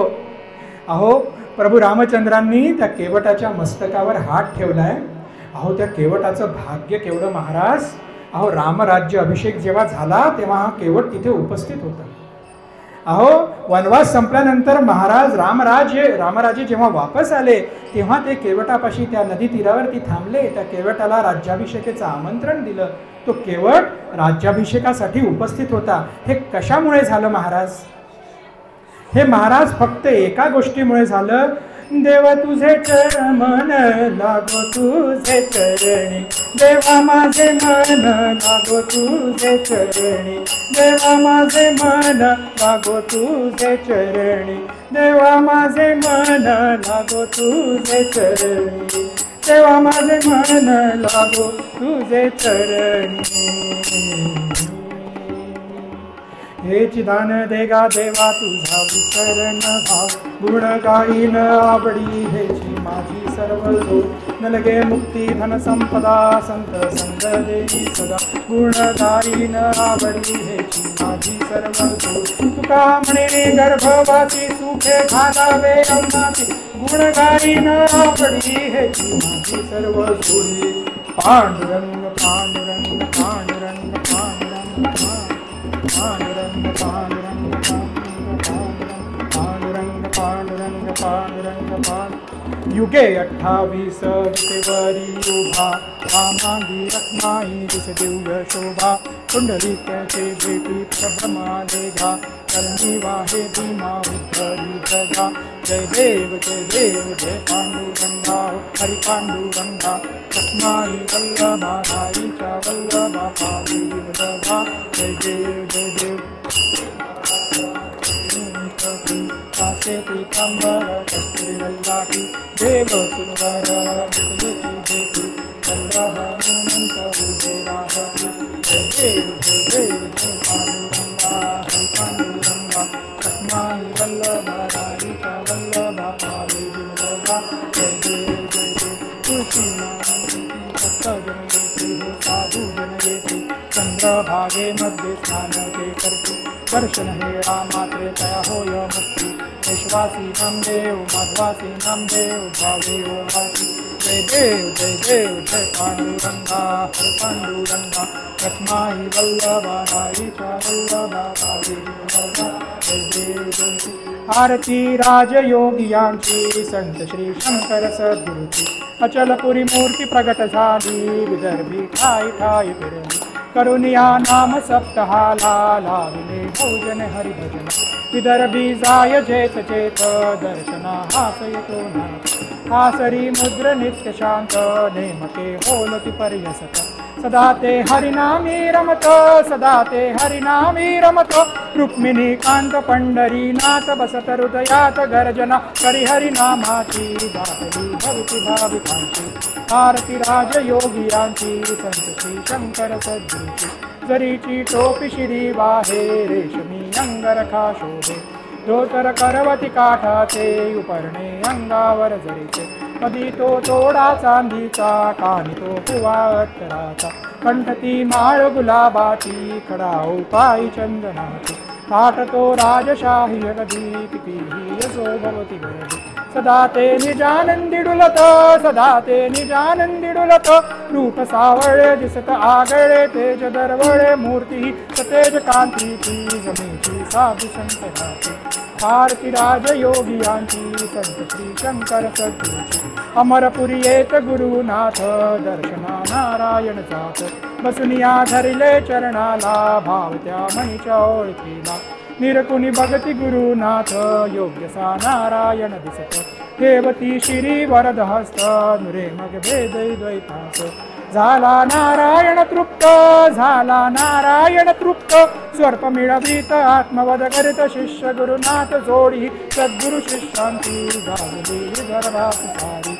अहो प्रभू रामचंद्रांनी त्या केवटाच्या मस्तकावर हात ठेवलाय. अहो त्या केवटाचं भाग्य केवढं महाराज. अहो रामराज्य अभिषेक जेव्हा झाला तेव्हा हा केवट तिथे उपस्थित होता. अहो वनवास संपल्यानंतर महाराज रामराजे जेव्हा वापस आले तेव्हा ते केवटापाशी त्या नदी तीरावरती थांबले. त्या केवटाला राज्याभिषेकाचं आमंत्रण दिलं. तो केवट राज्याभिषेकासाठी उपस्थित होता. हे कशामुळे झालं महाराज? हे महाराज फक्त एका गोष्टीमुळे झालं. देव तुझे मन लागो तुझे चरणी, देवा माझे मन लागो तुझे चरणी, देवा माझे मन लागो तुझे चरणी, देवा माझे मन लागो तुझे चरणी, देवा माझे मन लागो तुझे चरणी. हे चिदान देगा देवा तुझा विसरण भाव, गुण गाईन आवडी हेची माझी सर्व जो, नलगे मुक्ती धन संपदा संत संग देई सदा, गुण गाईन आवडी हेची माझी सर्व जो. तुका म्हणे गर्भवासी सुखे घालावे अवनाती, गुण गाईन आवडी हेची माझी सर्व जोडी. पांडुरंग पांडुरंग पांडुरंग पांडुरंग पांडुरंग पांडुरंग पांडुरंग पांडुरंग पांडुरंग पांडुरंग. युगे 28 विटेवरी उभा, आमांगी रत्नाई दिस दिव्य शोभा, कुंडलिकेचे भेटी प्रभ्रमा देगा, करणी वाहे भीमा उद्धरी जगा. जय देव जय पांडुरंगा, हरि पांडुरंगा, रत्नाई वल्लभा नाईच्या वल्लभा पावी विवदभा. जय देव कासे पीतांबर कस्तुरी वल्लाठी, देव सुंदर मुकुलची देवी, वल्लभ अनंत हृदय राहती. जय देव पांडुरंगा, हरि पांडुरंगा, रत्नाई वल्लभा नाईच्या वल्लभा पावी विवदभा. जय देव तुळशी भक्तजन येती, साधू जन येती, चंद्रभागे मध्ये स्नान ते करती, दर्शन हे रामात्रे तया होय मुक्ती. विश्वासी नामदेव माधवासी नामदेव भावे भाती. जय देव जय पांडुरंगा, हर पांडुरंगा, रत्नाई वल्लभा नाईच्या वल्लभा भावे वल्लभा. जय देव. आरती राजयोगियांची संत श्री शंकर सद्गुरूची, अचलपुरी मूर्ती प्रगट झाली, विदर्भी ठाई ठाई फिरली, करुनिया नाम सप्तहाला लाविले भोजन हरिभजन. विदर्भी जाय जेत चेत दर्शना हासयतो नाथ, हासरी मुद्र नित्य शांत, नेमके होलती पर्यसत. सदा ते हरिनामी रमत, सदा ते हरिनामी रमत, रुक्मिणी कांत पंढरीनाथ बसत हृदयात गर्जना, करी हरिनामाची दाटली भक्ती भाविकांची. आरती राजयोगियांची संत श्री शंकर सद्गुरूची, जरीची टोपी शिरी वाहे रेशमी अंगरखा शोभे, धोतर करवती काठाचे उपरणे अंगावर जरीचे, मधी तो तोडा चांदीचा, कानी तो हुवा अत्तराचा, कंठती माळ गुलाबाची, खडा उपाई चंदनाची, ताट तो राजशाही जगदी, कितीही यशो भवती गर्दी. सदा ते निजानंदी डुलत, सदा ते निजानंदी डुलत, रूप सावळे दिसत आगळे, तेज दरवळे मूर्ती सतेज कांतीची, जमीची साधू संत राहते. आरती राजयोगियांची संत श्री शंकर सद्गुरूची, अमरपुरी येत गुरुनाथ, दर्शना नारायण जात, बसुनिया धरिले चरणाला, भाव त्या मनीच्या ओळखीला. निरकुनी भगती गुरुनाथ, योग्यसा नारायण दिसत, देवती शिरी वरद हस्त, नुरे मग भेद द्वैतास. झाला नारायण तृप्त, झाला नारायण तृप्त, स्वर्प मिळवीत आत्मवद करीत, शिष्य गुरुनाथ जोडी, सद्गुरु शिष्यांची गाजली गर्भात सारी.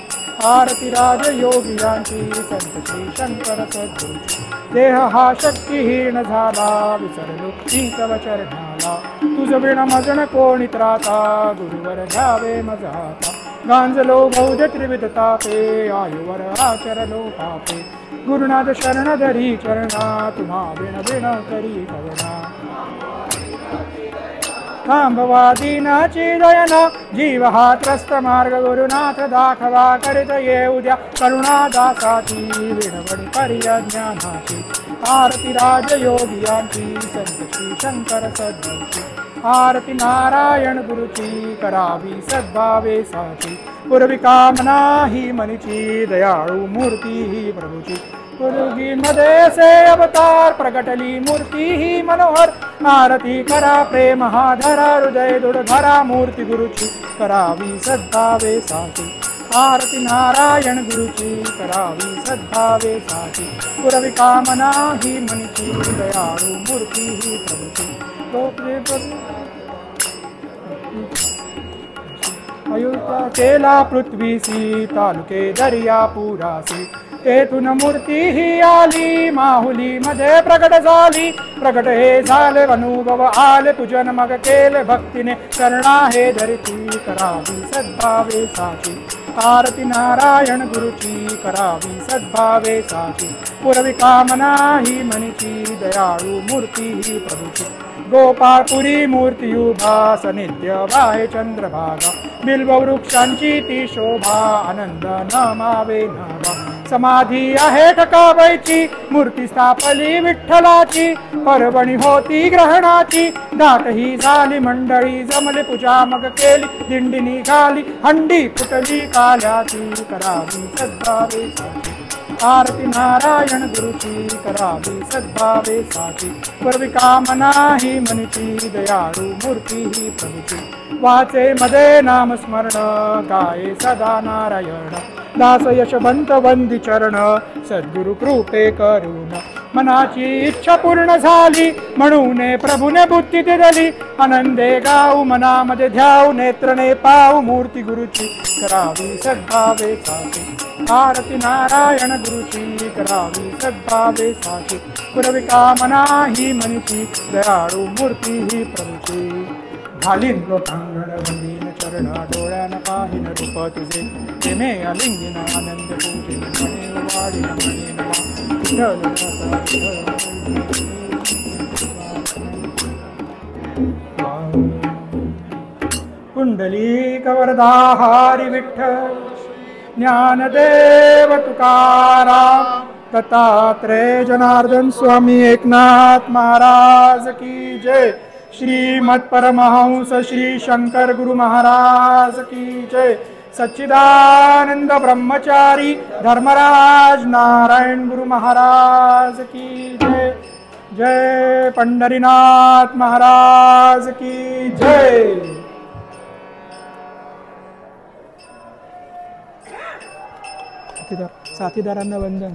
आरती राजयोगियांची संत श्री शंकर सद्गुरूची देह हा शक्तिहीन झाला विसरलो मी तव चरणाला तुझ बिन मजन कोणी त्राता गुरुवर घ्यावे मज हाता गांजलो बौद्ध त्रिविध तापे आयुवर आचरलो पापे गुरुनाथ शरण धरी चरणा तुम्हा बिन बिन करी कवना थांबवादीनाची दयना जीव हा त्रस्त मार्ग गुरुनाथ दाखवा करीत ये उद्या करुणादासाची विणवणी परिज्ञानाची आरती राजयोगियांची संत श्री शंकर सद्गुरूची आरती नारायण गुरुची करावी सद्भावे साची पूर्वी कामना ही मनीची दयाळू मूर्ती ही प्रभूची गुरुगी मध्ये से अवतार प्रगटली मूर्ती ही मनोहर आरती करा प्रेम हा धरा हृदय दृढ धरा मूर्ती गुरुची करावी सद्भावे साची आरती नारायण गुरुची करावी सद्भावे साची पूर्वी कामना ही मनीची दयाळू मूर्ती ही प्रभूची अयोध्या केला पृथ्वीसी तालुके दर्यापुरासी तेथून मूर्ती ही आली माहुली मध्ये प्रगट झाली प्रगट हे झाले अनुभव आले पूजन मग केले भक्तीने करणा हे धरती करावी सद्भावे साची आरती नारायण गुरुची करावी सद्भावे साची पूर्वी कामना ही मनीची दयाळू मूर्ती ही प्रभूची गोपाळपुरी मूर्ती उभा सनिध्य वाहे चंद्रभागा बिल्व वृक्षांची ती शोभा आनंद नमावे नावा समाधी आहे ठकाबाईची मूर्ती स्थापली विठ्ठलाची पर्वणी होती ग्रहणाची दाट ही झाली मंडळी जमले पूजा मग केली दिंडी निघाली हंडी फुटली काल्याची करावी सद्भावे साची आरती नारायण गुरुची करावी सद्भावे साची पूर्वी कामना ही मनीची दयाळू मूर्ती ही प्रभूची वाचे मध्ये नाम स्मरण गाये सदा नारायण दास यशवंत वंदी चरण सद्गुरु कृपे करुण मनाची इच्छा पूर्ण झाली म्हणून प्रभूने बुद्धी दिली आनंदे गाऊ मनामध्ये ध्याऊ नेत्रने पाऊ मूर्ती गुरुची करावी सद्भावे साची आरती नारायण गुरुची करावी सद्भावे साची पूर्वी कामना ही मनीची दयाळू मूर्ती ही प्रभूची घालीन लोकांगण वंदीन चरण डोळ्यान पाहिन रूप तुझे प्रेमे अलिंगिन आनंद पूजे मने वाढीन कुंडलिक वरदा हरी विठ्ठल ज्ञानदेव तुकाराम दत्तात्रेय जनार्दन स्वामी एकनाथ महाराज की जय श्रीमद परमहंस श्री शंकर गुरु महाराज की जय सच्चिदानंद ब्रह्मचारी धर्मराज नारायण गुरु महाराज की जय जय पंढरीनाथ महाराज की जय साथीदारांना वंदन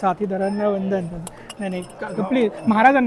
साथीदारांना वंदन नाही प्लीज महाराजांना